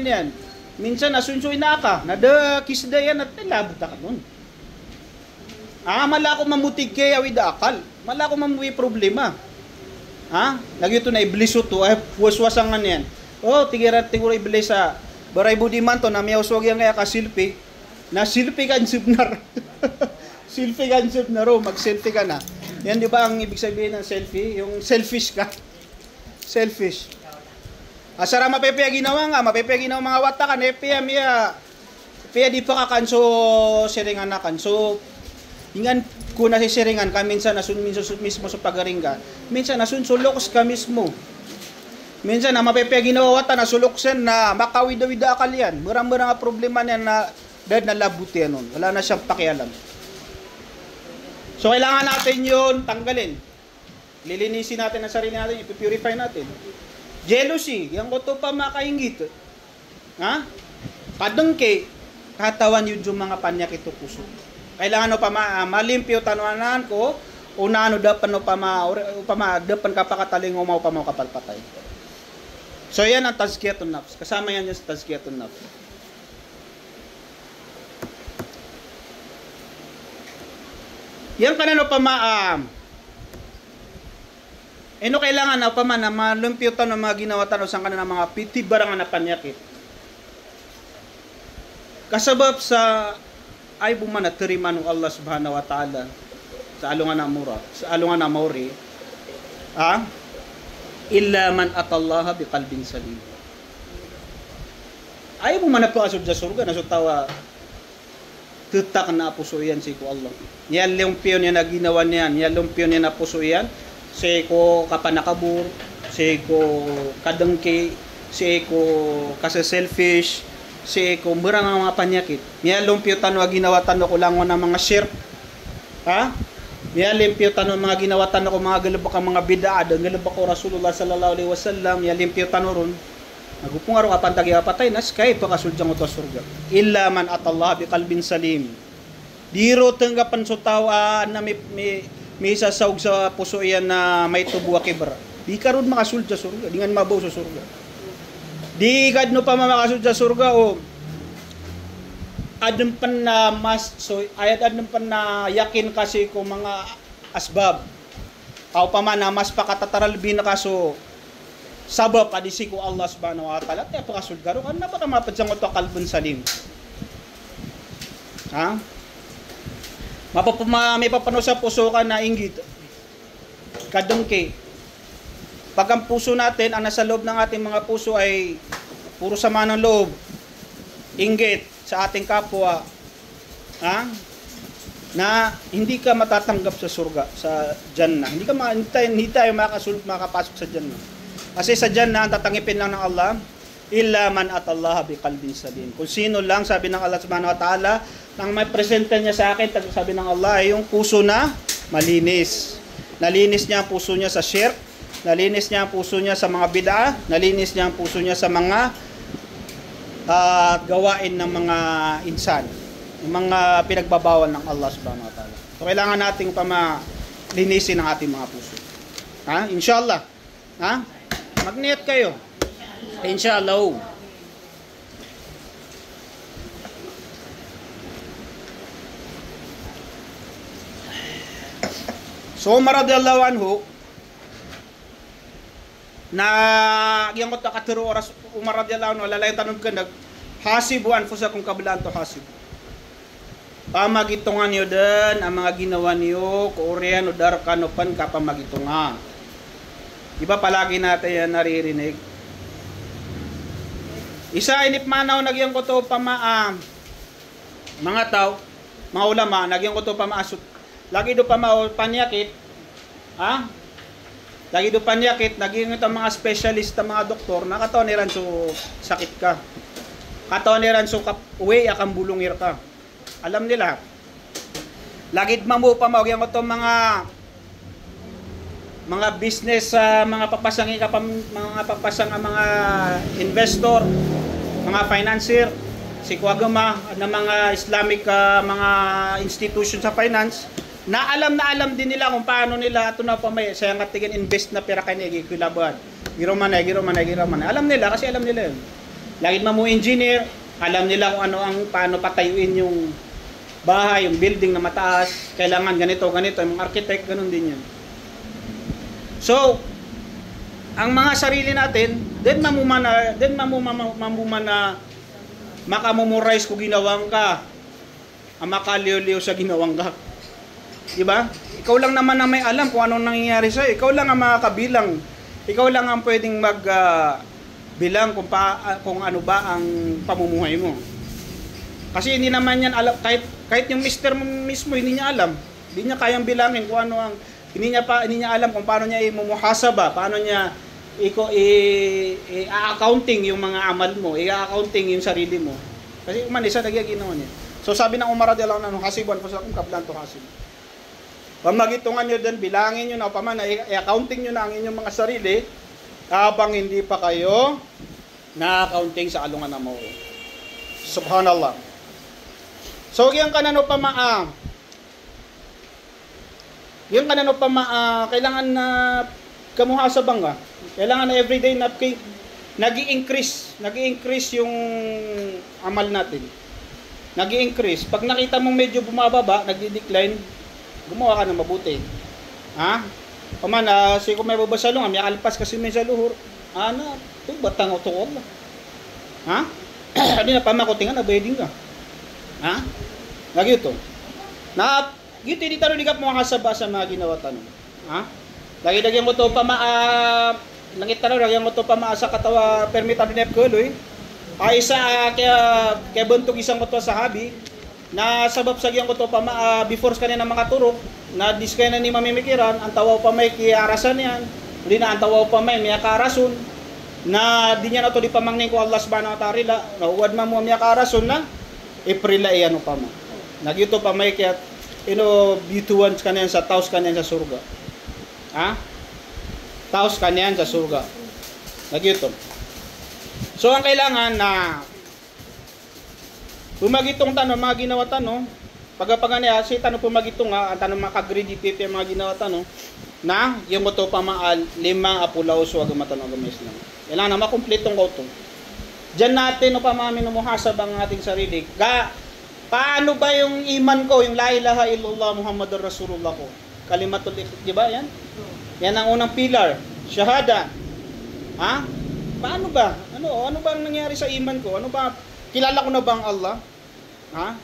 [SPEAKER 1] yan. Minsan nasunsoy na ka. Na da kisda yan at labo ta ka nun. Mala ko mamutig kay awid akal. Mala ko mamuwi problema. Nagyo to na ibliso to ay waswasangan yan. Tigirat iblis sa baray budiman to na miyawswag yan kaya kasilpi. Na silpi kan subnar. Selfie kan na ro, mag-selfie ka na. Yan di ba ang ibig sabihin ng selfie? Yung selfish ka. Selfish. Asara mapepea ginawa mga wata ka, nepea miya. Pia di pa kakanso siringan na kanso. Ingan ko na si siringan ka, minsan nasun mismo sa pagaring ka. Minsan nasun sulok ka mismo. Minsan na mapepea ginawa wata na suloksen na makawida-wida akal yan. Murang-murang problema niyan na dahil nalabuti yan nun. Wala na siyang pakialam. So, kailangan natin yun tanggalin. Lilinisin natin ang sarili natin, ipipurify natin. Jealousy, yung ko pa makaingit. Padengke, katawan yun yung mga panyak ito puso. Kailangan malimpyo tanuanan ko, unano dapan dapan kapakataling umaw pa mo kapalpatay. So, yan ang tazkiyatun nafs. Kasama yan sa tazkiyatun nafs. Yan kanano kailangan na malumpyutan ng mga ginawatan o sang kanana mga pitibarang na panyakit. Kasabab sa ay buman na tiriman ng Allah subhanahu wa ta'ala sa alungan na mauri, illa man atallaha biqalbin salim. Ay buman na po asod sa surga, nasutawa tutak na puso yan si ko Allah. Yan lumpyo niya na ginawa niyan. Yan lumpyo niya na puso yan. Si ko kapanakabur. Si ko kadengki. Si ko kasi selfish. Si ko murang mga panyakit. Yan lumpyo tanwa ginawa tanwa ko lang ng mga shirk. Yan lumpyo tanwa mga ginawa tanwa ko mga galabak ang mga bid'ah. Galabak ko Rasulullah sallallahu alaihi wasallam. Yan lumpyo tanwa ron. Nagupong araw kapan tagi-apatay nas kay pakasudyang utos surga. Illa man atallah biqalbin salim. Diro tenggapan so tawa na may sasawg sa puso yan na may tubuwa kibra. Di karon makasulda surga, di nga mabaw sa surga. Di kad no pa makasud sa surga o adem pan na mas so ayat adem pan na yakin kasi ko mga asbab. Aw pa man na mas pakatataral bin kaso sabab adisi ko Allah subhanahu wa ta'ala te pakasud garo kan na baka mapadsang to kalbun salim. May papano sa puso ka na inggit. Kadengke. Pag ang puso natin, ang nasa loob ng ating mga puso ay puro sama ng loob. Inggit sa ating kapwa. Na hindi ka matatanggap sa surga, sa Jannah. Hindi tayo makapasok sa Jannah. Kasi sa Jannah, ang tatangipin lang ng Allah, illa man atallaha biqalbin salim. Kung sino lang, sabi ng Allah subhanahu wa ta'ala, nang may presente niya sa akin, sabi ng Allah, ay yung puso na malinis. Nalinis niya ang puso niya sa shirk, nalinis niya ang puso niya sa mga bid'ah, nalinis niya ang puso niya sa mga gawain ng mga insan, yung mga pinagbabawal ng Allah subhanahu wa ta'ala. So, kailangan nating linisin ang ating mga puso. Inshallah. Mag-niyat kayo. Inshallah. So, Umar radiyallahu anhu, na yung katiro oras, Umar radiyallahu anhu, lalay tanong ka, hasibu anfusakum qabla an tuhasibu. Pamagitungan niyo din ang mga ginawa niyo, kuurian o darkanopan kapamagitungan. Diba palagi natin yan naririnig? Isa inip manaw nagyang ko to mga tao, mga ulama, nagyang ko to pamaasot. Lagi do panyakit, lagi do panyakit, naging ito mga specialist, mga doktor, nakataon niran so sakit ka. Katoniran sukap uwi akang bulungir ka. Alam nila. Lagid mamu pa magyang to mga business sa mga papasangi ka mga papasang mga investor, mga financier, si kuwagama na mga Islamic mga institution sa finance na alam din nila kung paano nila ato na pa may sayang katigin invest na pera kanigi kilaban. Giro man. Alam nila kasi alam nila yun. Lagid mamu engineer, alam nila kung paano patayuin yung bahay, yung building na mataas, kailangan ganito, yung mga architect, ganun din yun. So, ang mga sarili natin, then mamumana makamumurize ko ginawang ka, ang makaliw-liw sa ginawang ka. Diba? Ikaw lang naman na may alam kung anong nangyayari sa'yo. Ikaw lang ang makakabilang. Ikaw lang ang pwedeng bilang kung ano ba ang pamumuhay mo. Kasi hindi naman yan alam, kahit yung mister mo mismo hindi niya alam. Hindi niya kayang bilangin kung ano ang hindi niya alam kung paano niya imuhasaba, paano niya i-accounting yung mga amal mo, i-accounting yung sarili mo. Kasi man isa nagyaginaw niya. So sabi ng Umar radhiyallahu anhu, hasiban po sa kung kaplan to hasib. Pamagitungan niyo din, bilangin niyo na paman i-accounting niyo na ang inyong mga sarili habang hindi pa kayo na-accounting sa alungan na mo. Subhanallah. So yung kanano pa kailangan na kamuhasabang ka. Kailangan na everyday na nag-i-increase yung amal natin. Nag-i-increase. Pag nakita mong medyo bumababa, nagdi-decline, gumawa ka na mabuti. Ha? Si kung may babasalong, may kalpas kasi may sa luhur. Ito batang ito ko Allah. Ha? Hindi na pamakutingan na wedding ka. Ha? Lagi ito. Gito hindi taro digap mo kasaba sa mga ginawa tanong. Ha? Lagi mo to langit taro lagi mo to sa katawa permita dinep ko loy. Ay isa kaya buntog isang ko to sa habi na sabab sa gyang ko to before kanina makaturok na diskay na ni mamimikiran ang tawaw pa may kiarasan yan. Hindi na ang tawaw pa may karason na di niya na to di pamangning ko Allah subhanahu wa ta'ala na uwad mo miya karason na April ay ano pa mo. Nagyuto pa may kaya bituan kanyan sa taos kanyan sa surga. Ha? Taos kanyan sa surga. Nagyuto. So ang kailangan na pumagitong tanong, mga ginawa tanong, pagapaganya si tanong pumagitong ang tanong makagredi pipi mga ginawa tanong na yung mo to pamaal 5 apulaw so aga matanong gamis lang. Kailangan na makumpletong ko to. Diyan natin pamamin muhasab ang ating sarili. Paano ba yung iman ko, yung la ilaha illallah Muhammadur Rasulullah ko? Kalimatul ikhlas, di ba yan? Yan ang unang pilar, syahada. Ha? Paano ba? Ano ba ang nangyari sa iman ko? Ano ba? Kilala ko na ba ang Allah? Ha?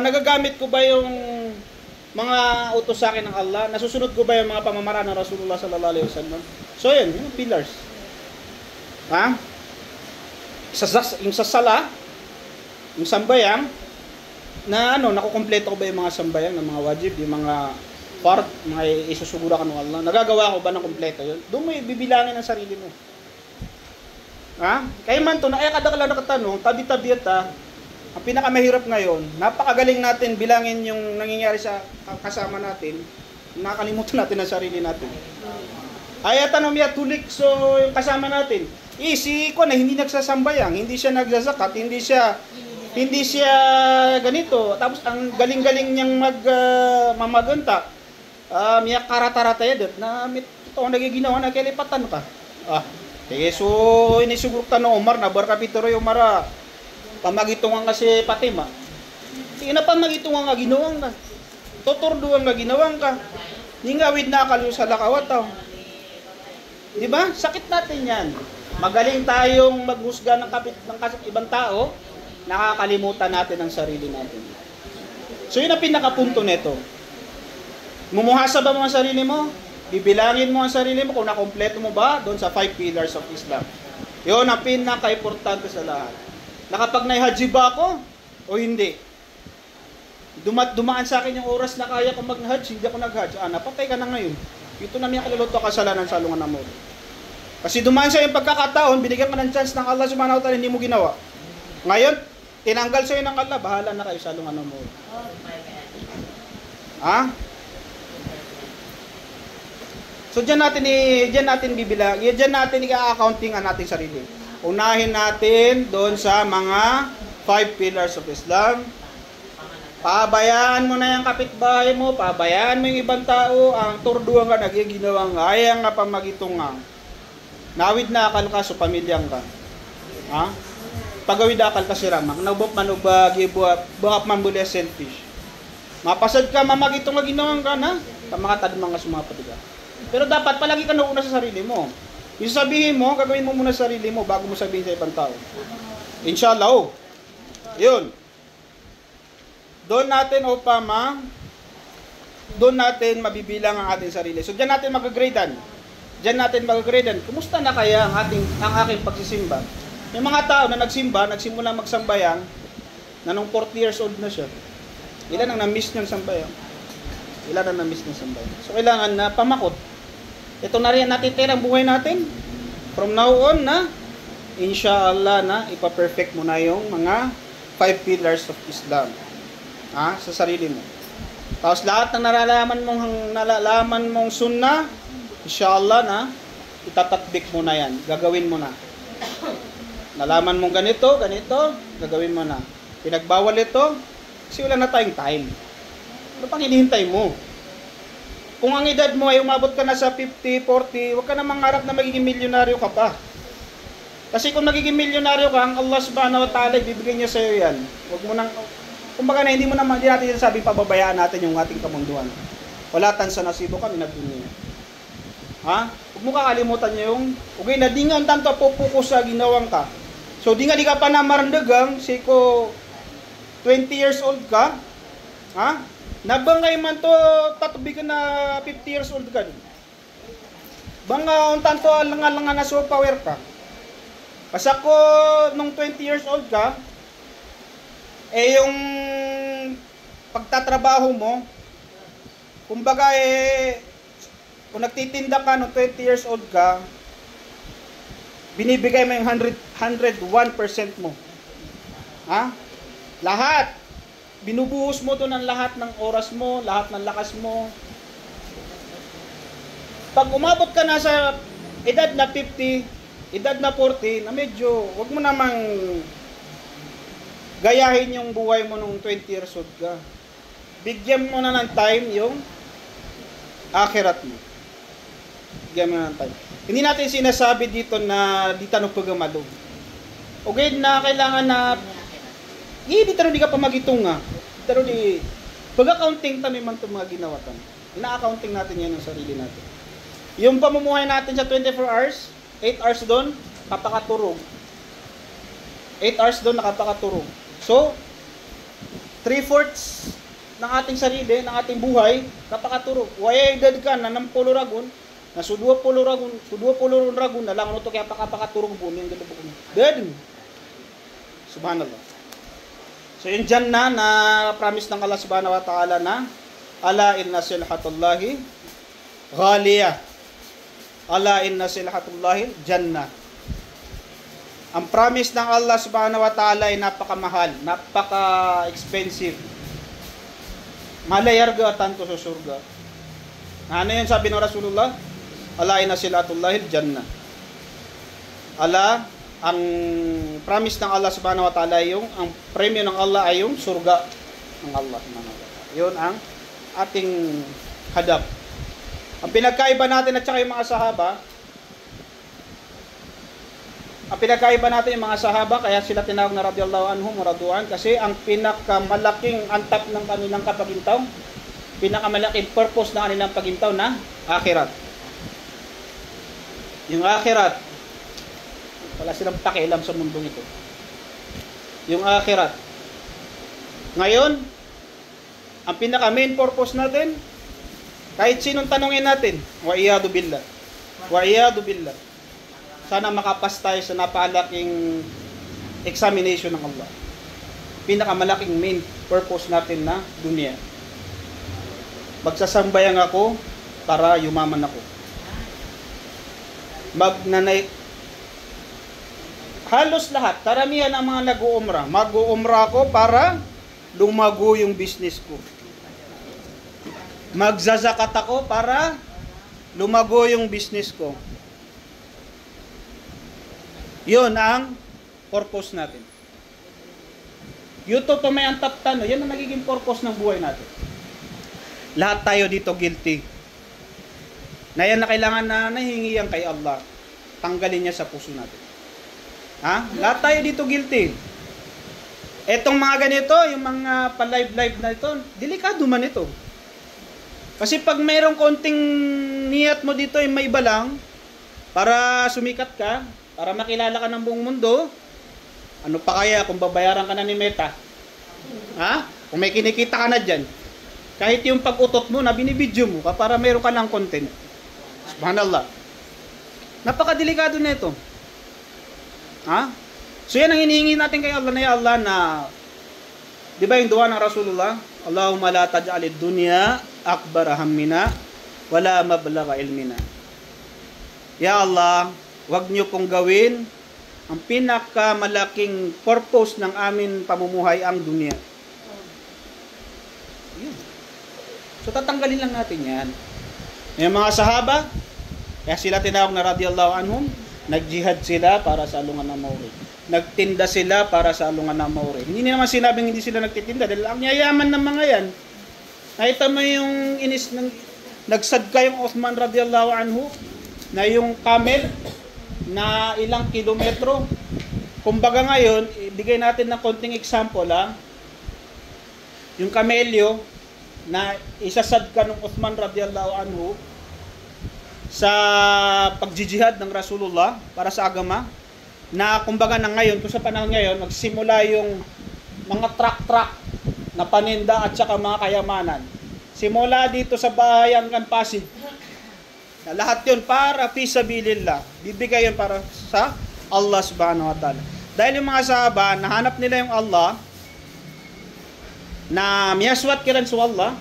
[SPEAKER 1] Nagagamit ko ba yung mga utos sa akin ng Allah? Nasusunod ko ba yung mga pamamaraan ng Rasulullah sallallahu alaihi wasallam? So yun, yung pillars. Ha? Yung sa sala, yung sambayang na nakukumpleto ko ba yung mga sambayang ng mga wajib, yung mga part, mga isusugura ka ng Allah. Nagagawa ko ba ng kumpleto yun? Doon mo bibilangin ang sarili mo. Ha? Kaya man to, kada ka lang nakatanong, tabi-tabi ang pinakamahirap ngayon, napakagaling natin bilangin yung nangyayari sa kasama natin, nakalimutan natin ang sarili natin. Ay, tanong niya, tulik, so yung kasama natin, si ko na hindi nagsasambayang, hindi siya nagzazakat, hindi siya ganito. Tapos ang galing-galing niyang mamaganta. Miya karata-rata yadot na ito ang nagiginawa na kilipatan ka. So inisugurok ta no Omar na bar kapitulo yung Omar pamagitungan kasi Fatima. Sige na pamagitungan nga ginawang ka. Tuturduan nga ginawang ka. Ningawid na kalu sa lakawataw. Di ba? Sakit natin yan. Magaling tayong maghusga ng ibang tao. Nakakalimutan natin ang sarili natin. So yun ang pinakapunto nito. Mumuhasaba mo ang sarili mo, bibilangin mo ang sarili mo kung nakompleto mo ba doon sa 5 pillars of Islam. Yun ang pinaka-importante sa lahat. Nakapag naihaji ba ako o hindi? Dumaan sa akin yung oras na kaya ko mag-hajj, hindi ako nag-hajj. Napatay ka na ngayon. Ito na niya kaluluto kasalanan sa lungan na mo. Kasi dumaan sa yung pagkakataon, binigyan ka ng chance ng Allah subhanahu wa ta'ala, hindi mo ginawa. Ngayon, tinanggal sa'yo ng Allah, bahala na kayo sa ano mo. Ha? So diyan natin bibilang, diyan natin i-accounting ang ating sarili. Unahin natin doon sa mga 5 pillars of Islam. Pabayaan mo na yung kapitbahay mo, pabayaan mo yung ibang tao, ang turduan ka nagiginawang ayang nga pamagitungang. Nawid na akal ka so pamilyang ka. Ha? Pagawid akal ka si Ramak, nabok manubagi buhap mambuli selfish. Mapasad ka mamagitong nga ginawang ka na, pamakatad mga sumapatiga. Pero dapat palagi ka nauna sa sarili mo. Yung sabihin mo, gagawin mo muna sa sarili mo bago mo sabihin sa ibang tao. Inshallah, oh. Yun. Doon natin mabibilang ang ating sarili. So, diyan natin mag-gradean. Kumusta na kaya ang aking pagsisimba? Yung mga tao na nagsimula magsambayan, na nung 40 years old na siya, ilan ang na-miss niyang sambayan? So, kailangan na pamakot. Ito na rin natitirang buhay natin. From now on na, inshallah na, ipa-perfect mo na yung mga 5 pillars of Islam. Sa sarili mo. Tapos lahat ng nalalaman mong sunnah, inshallah na, itatatbik mo na yan. Gagawin mo na. Nalaman mong ganito, gagawin mo na. Pinagbawal ito, kasi wala na tayong time. Ano pang hinihintay mo? Kung ang edad mo ay umabot ka na sa 50, 40, huwag ka na mangarap na magiging milyonaryo ka pa. Kasi kung magiging milyonaryo ka, ang Allah subhanahu wa ta'ala ibibigay niya sa iyo yan. Huwag mo nang, kumbaga na hindi natin sabi pababayaan natin yung ating kamunduan. Wala tan sa nasibo kami na dunia. Ha? Huwag mo kakalimutan niyo yung, okay, na di nga tanto pupukus sa ginawang ka. So di ka pa na marandagang, siko 20 years old ka, ha? Nabangay man to, tatubi ka na 50 years old ka. Banga, tanto alang-alang na so power ka. Kasi ako, nung 20 years old ka, yung pagtatrabaho mo, kumbaga kung nagtitinda ka nung 20 years old ka, binibigay mo yung 101% mo. Ha? Lahat. Binubuhos mo doon ang lahat ng oras mo, lahat ng lakas mo. Pag umabot ka na sa edad na 50, edad na 40, na medyo, wag mo namang gayahin yung buhay mo nung 20 years old ka. Bigyan mo na ng time yung akhirat mo. Bigyan mo na ng time. Hindi natin sinasabi dito na di tanong pagamado. Okay na kailangan na di ka pa magitunga. Pero pag-accounting tayo man itong mga ginawa tayo. Ina-accounting natin yan ng sarili natin. Yung pamumuhay natin sa 24 hours, 8 hours doon, kapakaturog. 8 hours doon, nakapakaturog. So, 3/4 ng ating sarili, ng ating buhay, kapakaturog. Waya edad ka na ng puluragon, na sudwa puluragon, na lang ano ito kaya pakapakaturog po, yung ganda po kami. Dead. Subhanallah. So yun dyan na promise ng Allah subhanahu wa ta'ala na ala inna silhatullahi ghaliyah. Ala inna silhatullahi jannah. Ang promise ng Allah subhanahu wa ta'ala ay napakamahal, napaka-expensive. Malayarga tanto sa surga. Ano yun sabi ng Rasulullah? Ala inna silhatullahi jannah. Ala, ang promise ng Allah subhanahu wa ta'ala ang premyo ng Allah ay yung surga ng Allah subhanahu wa ta'ala. Yun ang ating hadap. Ang pinagkaiba natin at saka yung mga sahaba, kaya sila tinawag na radiyallahu anhum radu'an, kasi ang pinakamalaking antap ng kanilang kapagintaw, pinakamalaking purpose ng kanilang pagintaw na akhirat. Yung akhirat, wala silang pakialam sa mundong ito. Yung akhirat. Ngayon, ang pinaka-main purpose natin, kahit sinong tanungin natin, wa iyadu billah. Sana makapas tayo sa napakalaking examination ng Allah. Pinakamalaking main purpose natin na dunia. Magsasambayang ako para yumaman ako. magnanay, halos lahat, karamihan ang mga nag-uumra. Mag-uumra ko para lumago yung business ko. Magzazakat ako para lumago yung business ko. Yun ang purpose natin. Yuto to may antap tano, yan ang nagiging purpose ng buhay natin. Lahat tayo dito guilty. Na yan na kailangan na nahingi yan kay Allah. Tanggalin niya sa puso natin. Ha? Lahat tayo dito guilty. Etong mga ganito, yung mga pa-live na ito, delikado man ito. Kasi pag mayroong konting niyat mo dito, yung may iba lang, para sumikat ka, para makilala ka ng buong mundo, ano pa kaya kung babayaran ka na ni Meta? Ha? Kung may kinikita ka na dyan. Kahit yung pag-utot mo na binibidyo mo ka para mayroon ka ng content. Subhanallah. Napakadelikado na ito. Ha? So yan ang hinihingi natin kay Allah na ya Allah na, di ba yung dua ng Rasulullah? Allahumma la taj'alid dunya akbar hammina wala mablagha ilmina. Ya Allah, wag niyo pong gawin ang pinakamalaking purpose ng amin pamumuhay ang dunya. So tatanggalin lang natin yan. Yung mga sahaba, kaya sila tinawag na radiyallahu anhum, nagjihad sila para sa alungan ng Mauri. Nagtinda sila para sa alungan ng Mauri. Hindi naman sinabing hindi sila nagtitinda dahil ang yayaman ng mga yan. Nakita mo yung nagsadka yung Uthman radiyallahu anhu na yung camel na ilang kilometro. Kumbaga ngayon, ibigay natin ng konting example yung kamelyo na isasadka ng Uthman radiyallahu anhu sa pagjijihad ng Rasulullah para sa agama, na kumbaga na ngayon, kung sa panahon ngayon, magsimula yung mga truck na paninda at saka mga kayamanan. Simula dito sa bahayan ng Pasig. Na lahat yun para fisabilillah. Bibigay yun para sa Allah subhanahu wa ta'ala. Dahil yung mga sahaba, nahanap nila yung Allah, na miyaswat kiran sa Allah,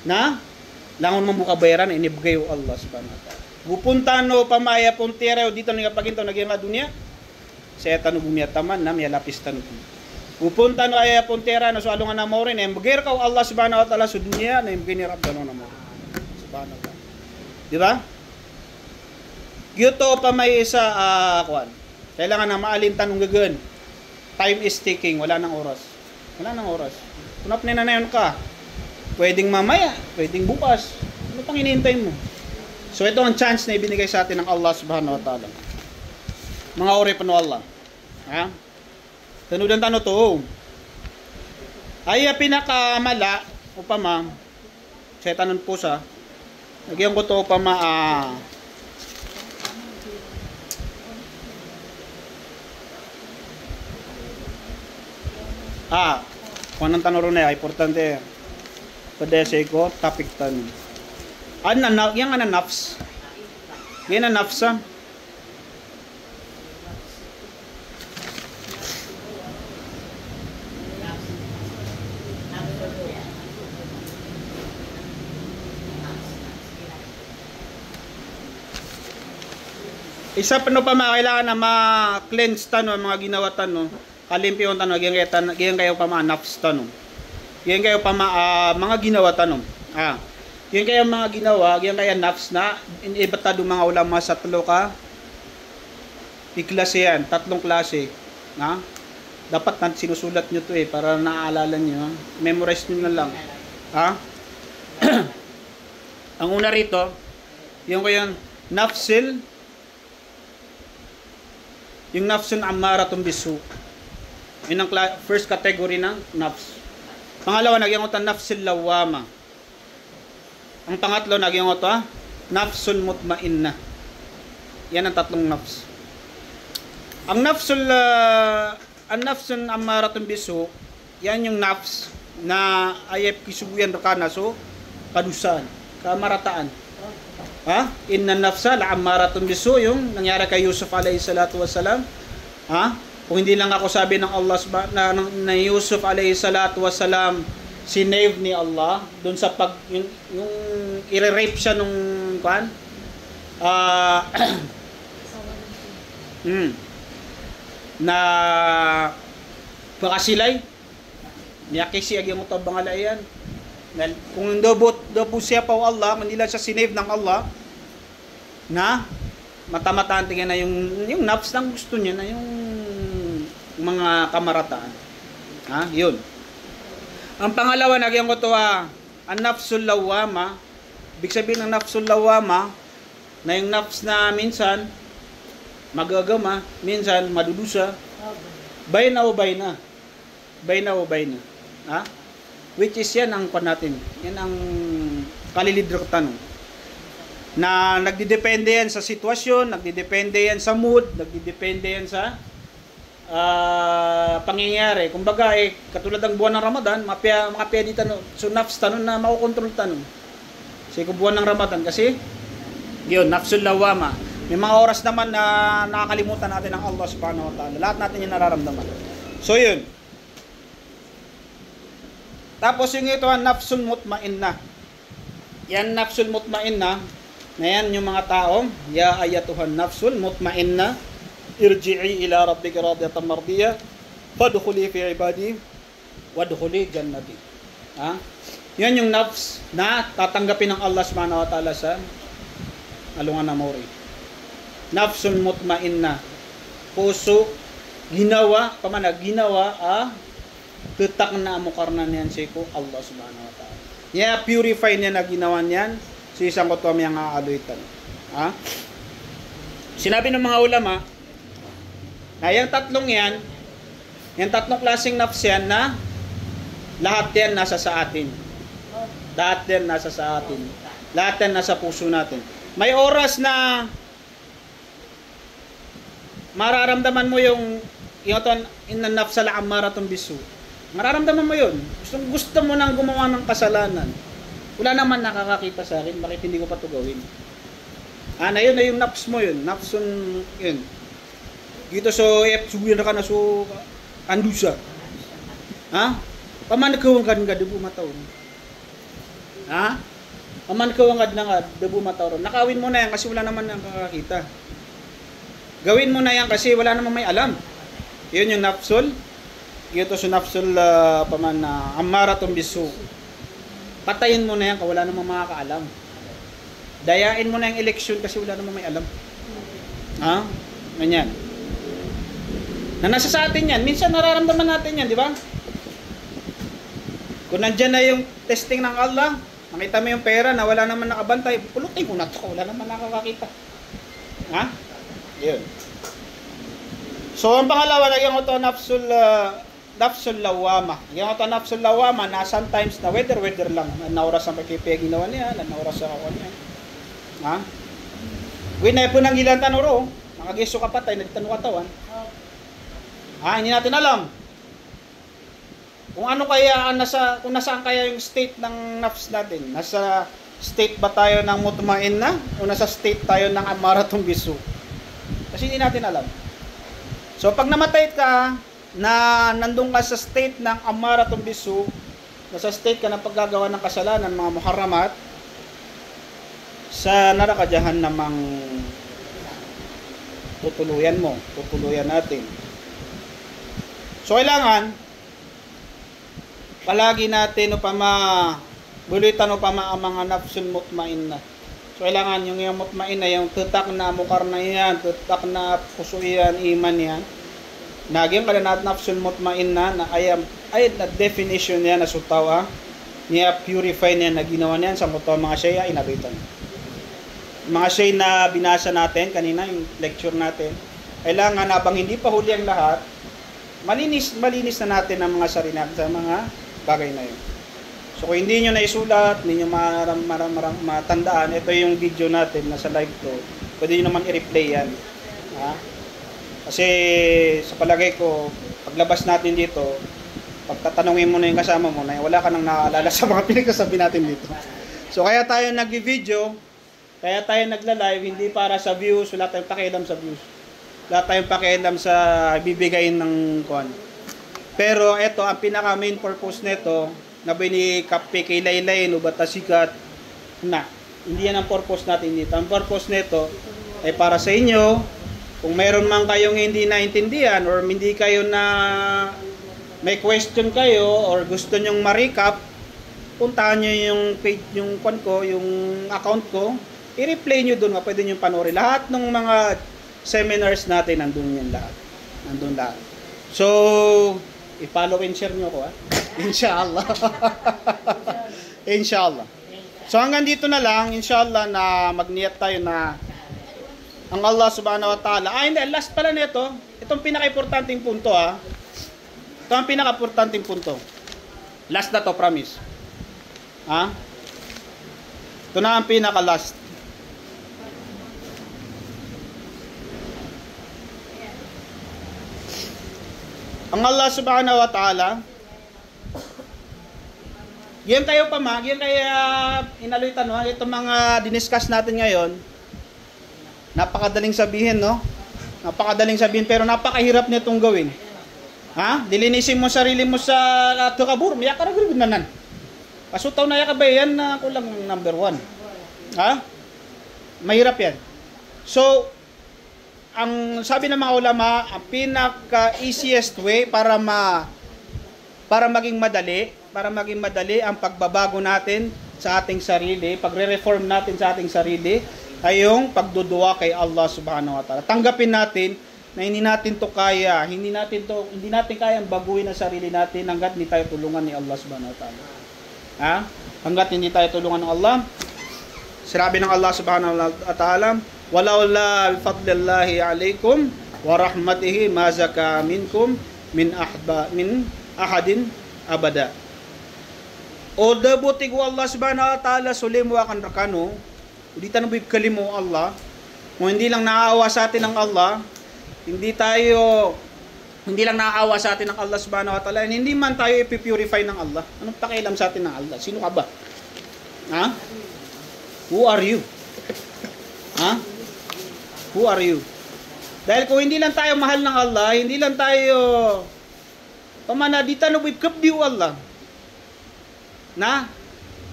[SPEAKER 1] na langon mo kabayaran, inibigay yung Allah subhanahu wa ta'ala. Gupunta no pamaya puntira dito nga paginto nagyang dunya. Saya tanu bumi taman na may lapis tanu. Gupunta no aya puntira no so alungan na mo rin embigay ka Allah subhanahu wa ta'ala sa dunya na embigay ni Rabbana na mo. Subhanahu wa ta'ala. Di ba? Gyuto pa may isa kuan. Kailangan na maalin tanong gagan. Time is ticking, wala nang oras. Wala nang oras. Kunap na yon ka. Pwedeng mamaya, pwedeng bukas. Ano pang hinihintay mo? So ito ang chance na ibinigay sa atin ng Allah subhanahu wa ta'ala. Mga ori pa no Allah. Ha? Tanudan tano to. Ay pinakamala upama sa tanon pusa. Nagyan ko to upama kung anong tanong rin importante. Padese ko, topic tanong. Yang ana nafs. Yan ang nafsa. Isa pa no pa kailangan na ma-cleanse tano mga ginawa tano. Kalimpiyon tano gyang kayo pa nafs tano. Gyang kayo pa mga ginawa tano. Yan kaya mga ginawa, yan kaya nafs na inibata do mga ulama sa tulo ka iklase yan, tatlong klase. Dapat na sinusulat nyo to para naaalala nyo. Memorize nyo na lang. Ang una rito, yung kaya nafsil, yung nafsun ammaratun bisu. Yun ang first category ng nafs. Pangalawa, nagyang utan nafsil lawama. Ang pangatlo, nagyang ito, nafsul mutmainna. Yan ang tatlong nafs. Ang nafsun ammaratun bisu, yan yung nafs na ayep kisubuyan rakana so kadusan, kamarataan. Inna nafsa la ammaratun bisu, yung nangyari kay Yusuf alayhi salatu wassalam. Kung hindi lang ako sabi ng Allah na Yusuf alayhi salatu wassalam sinave ni Allah doon sa yung i-rape siya nung ah, na pakasilay niyakisi agi mo to bangalayan kung dobot siya pa Allah manila siya sinave ng Allah na mata-mataan tingin na yung nafs lang gusto niya na yung mga kamarataan yun ang pangalawa nagyan ko to ang nafsul lawama ibig sabihin ng nafsul lawama na yung nafs na minsan magagama, minsan madudusa. Bayna o bayna. Bayna o bayna. Which is yan ang pan natin. Yan ang kalilidro tanong. Na nagdidepende yan sa sitwasyon, nagdidepende yan sa mood, nagdidepende yan sa pangyayari. Kumbaga katulad ng buwan ng Ramadan, makapya di tanong. So nafs tanong na makukontrol tanong. Kasi kung buwan ng Ramadan kasi yun, nafsul lawama. May mga oras naman na nakakalimutan natin ang Allah subhanahu wa ta'ala. Lahat natin yung nararamdaman. So yun. Tapos yung ito ang nafsul mutmainna. Yan nafsul mutmainna. Na yan yung mga taong ya ayatuhan nafsul mutmainna irji'i ila rabbika radiyatan mardiyah fadkhuli fi ibadi wadkhuli jannati. Yan yung nafs na tatanggapin ng Allah subhanahu wa ta'ala sa alungan na mori. Nafsul mutmainna puso ginawa tetak na mo karnan yan siya Allah subhanahu wa ta'ala purify niya na ginawa niyan si isang kotom yung aaluitan sinabi ng mga ulama na yung tatlong klaseng nafs yan na lahat yan nasa sa atin lahat yan nasa puso natin may oras na mararamdaman mo yung inna nafsa la'ammaratun bisu. Mararamdaman mo yun. Gusto mo nang gumawa ng kasalanan. Wala naman nakakakita sa akin, bakit hindi ko pa ito gawin? Na yun na yung nafs mo yun. Nafsun yun. Dito so, subuyan na ka na so, andusa. Pamanagkawang ka nga, debu matawon. Pamanagkawang ka nga, debu matawon. Nakawin mo na yan kasi wala naman nakakakita. Gawin mo na yan kasi wala namang may alam. Yun yung nafsul. Ito sa nafsul ammaratun bisu. Patayin mo na yan kasi wala namang makakaalam. Dayain mo na yung eleksyon kasi wala namang may alam. Ganyan. Na nasa sa atin yan. Minsan nararamdaman natin yan, di ba? Kung nandyan na yung testing ng Allah, makita mo yung pera na wala naman nakabantay, pulutin ko na ito, wala naman nakakakita. Yun. So, ang pangalawa, nagyan ko ito nafsul lawama. Nagyan ko ito nafsul lawama na sometimes na weather lang. Na oras ang pagkipaya ginawa niya, na oras ang ako niya. Winay po ng ilan tanuro, nakagiso ka patay, nagtanong katawan. Hindi natin alam. Kung ano kaya, kung nasaan kaya yung state ng nafs natin. Nasa state ba tayo ng mutmainna o nasa state tayo ng ammaratun bisu? Kasi hindi natin alam. So, pag namatay ka, na nandun ka sa state ng ammaratun bisu, nasa state ka ng paggagawa ng kasalanan, mga muharramat, sa narakadyahan namang tutuluyan natin. So, kailangan, palagi natin bulitan ang mga nafsul mutmainna. So, kailangan yung mutmainna, yung tutak na mukar na yan, tutak na puso yan, iman yan. Nagyan ka na nafsul mutmainna na ay na definition niya na sutawa, niya purify niya na ginawa niyan sa mga siya inabitan. Mga siya na binasa natin kanina, yung lecture natin, kailangan habang hindi pa huli ang lahat, malinis na natin ang mga sarili natin sa mga bagay na yun. So kung hindi nyo naisulat, hindi nyo matandaan, ito yung video natin nasa live to, pwede nyo naman i-replay yan. Kasi sa palagay ko, paglabas natin dito, pagtatanungin mo na yung kasama mo, na wala ka nang naaalala sa mga pinagsasabi natin dito. So kaya tayo nag-video, kaya tayo nagla-live, hindi para sa views, wala tayong pakialam sa views. Wala tayong pakialam sa bibigayin ng kuwan. Pero ito, ang pinaka main purpose nito, na ni Kape kay Laylay no bata sikat na Hindi yan ang purpose natin dito. Ang purpose nito ay para sa inyo. Kung mayroon man kayong hindi naintindihan or hindi kayo na may question kayo or gusto nyong ma-recap, puntahan nyo yung page, yung account ko, i-replay nyo doon, pwede nyo panoorin. Lahat ng mga seminars natin, nandun yan lahat. Nandun lahat. So, i-follow and share nyo ko, ha? Inshallah. Inshallah. So, hanggang dito na lang, inshallah, na magniyat tayo na ang Allah subhanahu wa ta'ala. Hindi, last pala nito, itong pinaka-importanting punto, ha? Ito ang pinaka-importanting punto. Last na to, promise. Ha? Ito na ang pinaka-last. Ang Allah subhanahu wa ta'ala, yan kayo yan kaya inaloy tanong, itong mga diniscuss natin ngayon, napakadaling sabihin, no? Napakadaling sabihin, pero napakahirap nitong gawin. Ha? Dilinisin mo sarili mo sa tukabur, miyak ka na nan. Pasutaw na yakabayan na kulang number 1. Ha? Mahirap yan. So, ang sabi ng mga ulama, ang pinaka-easiest way para maging madali ang pagbabago natin sa ating sarili, pagre-reform natin sa ating sarili, ay yung pagduduwa kay Allah subhanahu wa ta'ala. Tanggapin natin na hindi natin kaya, hindi natin kayang baguhin ang sarili natin hangga't hindi tayo tulungan ni Allah subhanahu wa ta'ala. Ha? Hangga't hindi tayo tulungan ng Allah. Sinabi ng Allah subhanahu wa ta'ala, walaula bifadlillahi alaikum wa rahmatihi ma zaka minkum min ahadin abada. O dabutig wa Allah subhanahu wa ta'ala sulimu akan rakano, hindi tayo bibkalimu Allah, kung hindi lang naaawa sa atin ng Allah, hindi lang naaawa sa atin ng Allah subhanahu wa ta'ala, hindi man tayo ipipurify ng Allah. Anong pakialam sa atin ng Allah? Sino ka ba? Ha? Who are you? Ha? Who are you? Dahil kung hindi lang tayo mahal ng Allah, hindi lang tayo pamana, di tayo bibkabdiw Allah. Na?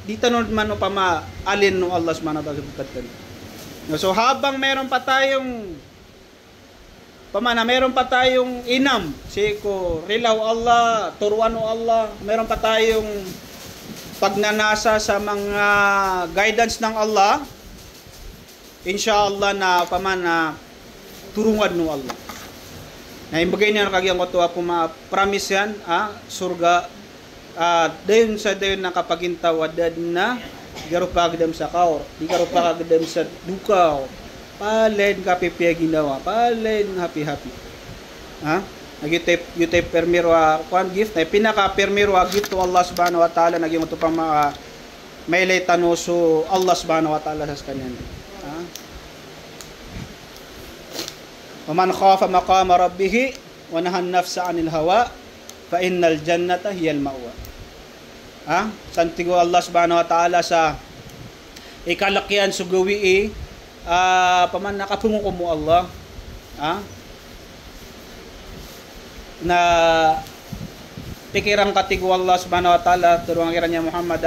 [SPEAKER 1] Di tayo man o alin ng Allah subhanahu wa ta'ala. So habang meron pa tayong inam, siko, rilaw Allah, turuan o Allah, meron pa tayong pagnanasa sa mga guidance ng Allah, inshallah na turungan no Allah. Na imbagay niya kagiyang ko to promise yan, surga, dayon na kapagintawad na garupagdam sa kaor, di garupagdam sa dukaw, palen kapipiya ginawa, palen happy. Ha? Nag-YouTube permirwa kuan gift, na pinaka-permirwa gift to Allah subhanahu wa ta'ala, naging ito pang mga mailay tanuso Allah subhanahu wa ta'ala sa kanyan. Ha? Waman khafa maqama rabbih wa nahan nafsa 'anil hawa fa innal jannata hiyal ma'wa. Ha? Santigo Allah subhanahu wa ta'ala sa ikalakyan sugawi paman nakapungo ko mo Allah. Ha? Na pikirang katigo Allah subhanahu wa ta'ala turuang iran niya Muhammad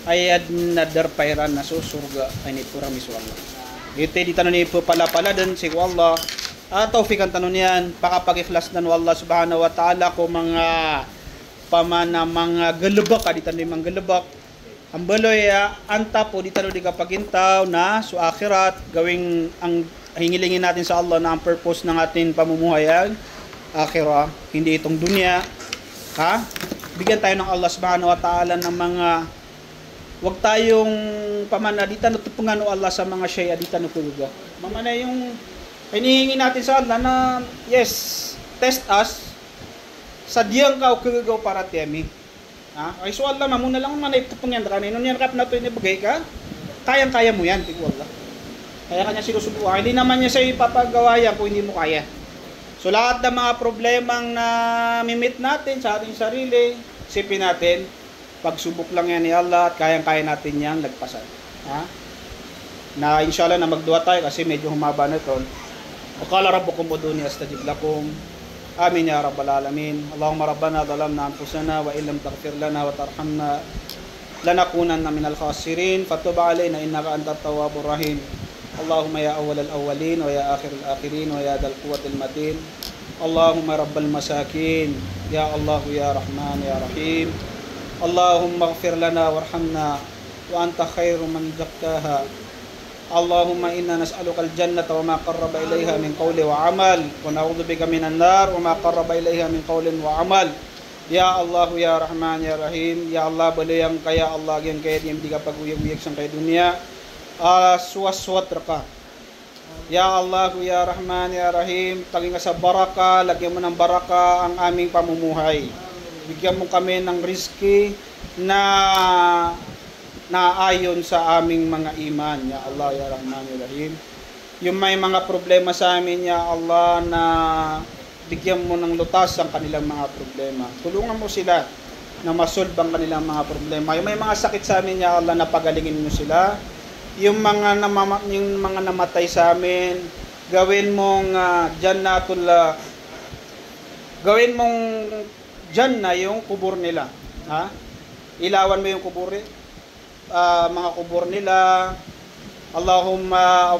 [SPEAKER 1] ayad na darpairan na susurga ay ni pura miso Allah. Ito di tanong ni pala dan si Allah taufikan tanong niyan pakapag-ikhlas na Allah subhanahu wa ta'ala ko mga pamana mga galubak di tanong mga galubak ang baloy anta po di tanong di kapagintaw na so akhirat gawing ang hingilingin natin sa Allah na ang purpose ng ating pamumuhayan akhirah, hindi itong dunya. Ha? Bigyan tayo ng Allah subhanahu wa ta'ala ng mga wag tayong pamana dita natupungan o Allah sa mga siya dita nukuluga. Mamana yung hinihingi natin sa Allah na yes, test us sa diyang ka o kagagaw para tiyami. Ha? Ay so Allah mamuna lang man ay tupungan kanino niyan kap na to inibigay ka. Kayang-kaya mo yan, tigwa Allah. Kaya kanya sinusubukan. Hindi naman niya sa ipapagawa yan kung hindi mo kaya. So lahat ng mga problemang na mimit natin sa ating sarili, isipin natin, pagsubok lang yan ni Allah at kayang-kaya natin yan lagpasan. Ha? Na inshallah na magdua tayo kasi medyo humaba na ito. Waqala rabbukum uduni astajib lakum. Amin ya rabbal alamin. Allahumma rabbana dhalamna anfusana wa illam taghfir lana wa tarhamna لنكونن من الخاسرين فتب علينا إنك أنت التواب الرحيم اللهم يا أول الأولين ويا آخر الآخرين ويا ذا القوة المتين اللهم رب المساكين يا الله يا رحمن يا رحيم اللهم اغفر لنا وارحمنا وأنت خير من زكاها اللهم إنا نسألك الجنة وما قرب إليها من قول وعمل ونعوذ بك من النار وما قرب إليها من قول وعمل Ya Allah ya Rahman ya Rahim ya Allah beli yang kaya Allah yang kaya diam tiga paguyag-uyag sang kaya dunia suwas-suwat raka Ya Allah ya Rahman ya Rahim taging sa baraka lagyan mo ng baraka ang aming pamumuhay bigyan mo kami ng rizki na naayon sa aming mga iman ya Allah ya Rahman ya Rahim yung may mga problema sa amin ya Allah na bigyan mo ng lutas ang kanilang mga problema. Tulungan mo sila na masolve ang kanilang mga problema. Yung may mga sakit sa amin, ya Allah, napagalingin mo sila. Yung mga namatay sa amin, gawin mong dyan na yung kubur nila. Ha? Ilawan mo yung kubur, mga kubur nila. Allahumma,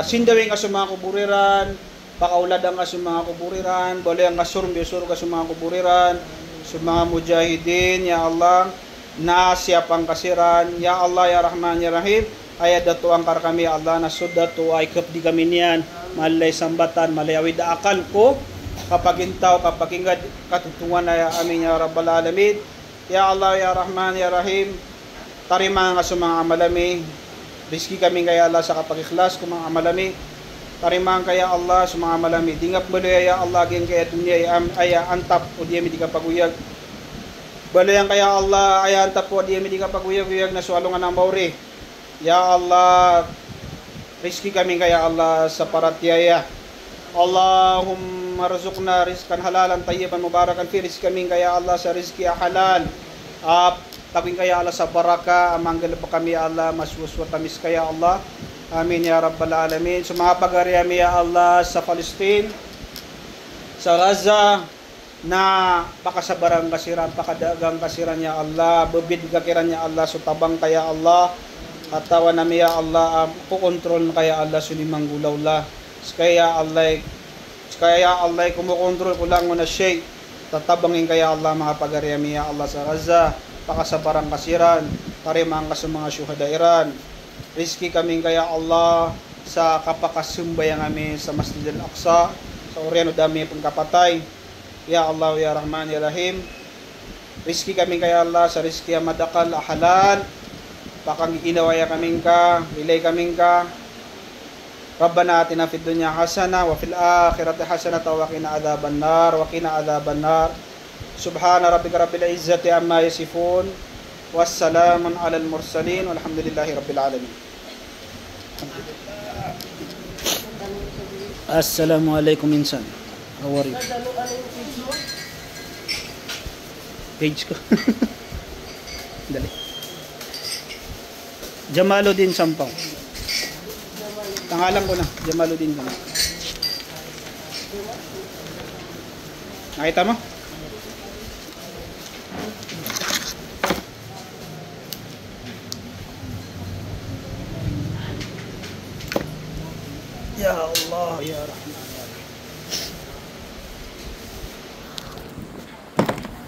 [SPEAKER 1] sindawin ka sa mga kuburiran, pakauladan ka sa mga kuburiran, boleh ang kasur ka sa mga kuburiran, sa mga mujahidin, ya Allah, na siapang kasiran, ya Allah, ya Rahman, ya Rahim, ayat datu angkar kami, ya Allah, na sudatu ay di kami niyan, malay sambatan, malay awid akal ko, kapag intaw, kapag ingad, katutungan na amin, ya Rabbal Alamin, ya Allah, ya Rahman, ya Rahim, tarimaan ka sa mga amalami, rizki kami kaya Allah sa kapag ikhlas, kung mga amalami, tarimaan kaya Allah sa mga malami. Dingap baloy ya Allah gen kaya dunia ay antap o diya mi di ka paguyag. Baloyan kaya Allah ay antap o diya mi di ka paguyag na sualungan ng bauri. Ya Allah rizki kami kaya Allah sa paratiyaya. Allahumma rizqna rizqan halalan tayyiban mubarakan fi rizki kami kaya Allah sa rizki halal. Tabing kaya Allah sa baraka amanggal pa kami Allah maswaswa tamis kaya Allah. Amin ya Rabbal Alamin. Sa mga pag-ariami ya Allah sa Palestine, sa Gaza, na pakasabarang kasiran, pakadagang kasiran ya Allah, bebid kakiran ya Allah, sutabang kaya Allah, katawan nami ya Allah, kukontrol kaya Allah, sulimang gulaw la. Kaya Allah, kumukontrol ko lang na siya, tatabangin kaya Allah, mga pag-ariami ya Allah sa Gaza, pakasabarang kasiran, tarimang ka sa mga syuhadairan, rizki kami kaya Allah sa kapakasumbayang kami sa Masjid Al-Aqsa sa Oriano dami pagkapatay ya Allah ya Rahman ya Rahim rizki kami kaya Allah sa rizki madakal halal pakang inawaya kami ka bilay kami ka Rabbana atina fid dunya hasana wa fil akhirati hasanatan wa qina adzaban nar subhana rabbika rabbil izzati amma yasifun wassalamun alal mursalin walhamdulillahi rabbil alamin. Assalamualaikum insan. How are you? Page ko. Dali. Jamaluddin Sampaw. Tangalan ko na. Jamaluddin ka na. Nakita mo? Ya Allah ya Rahman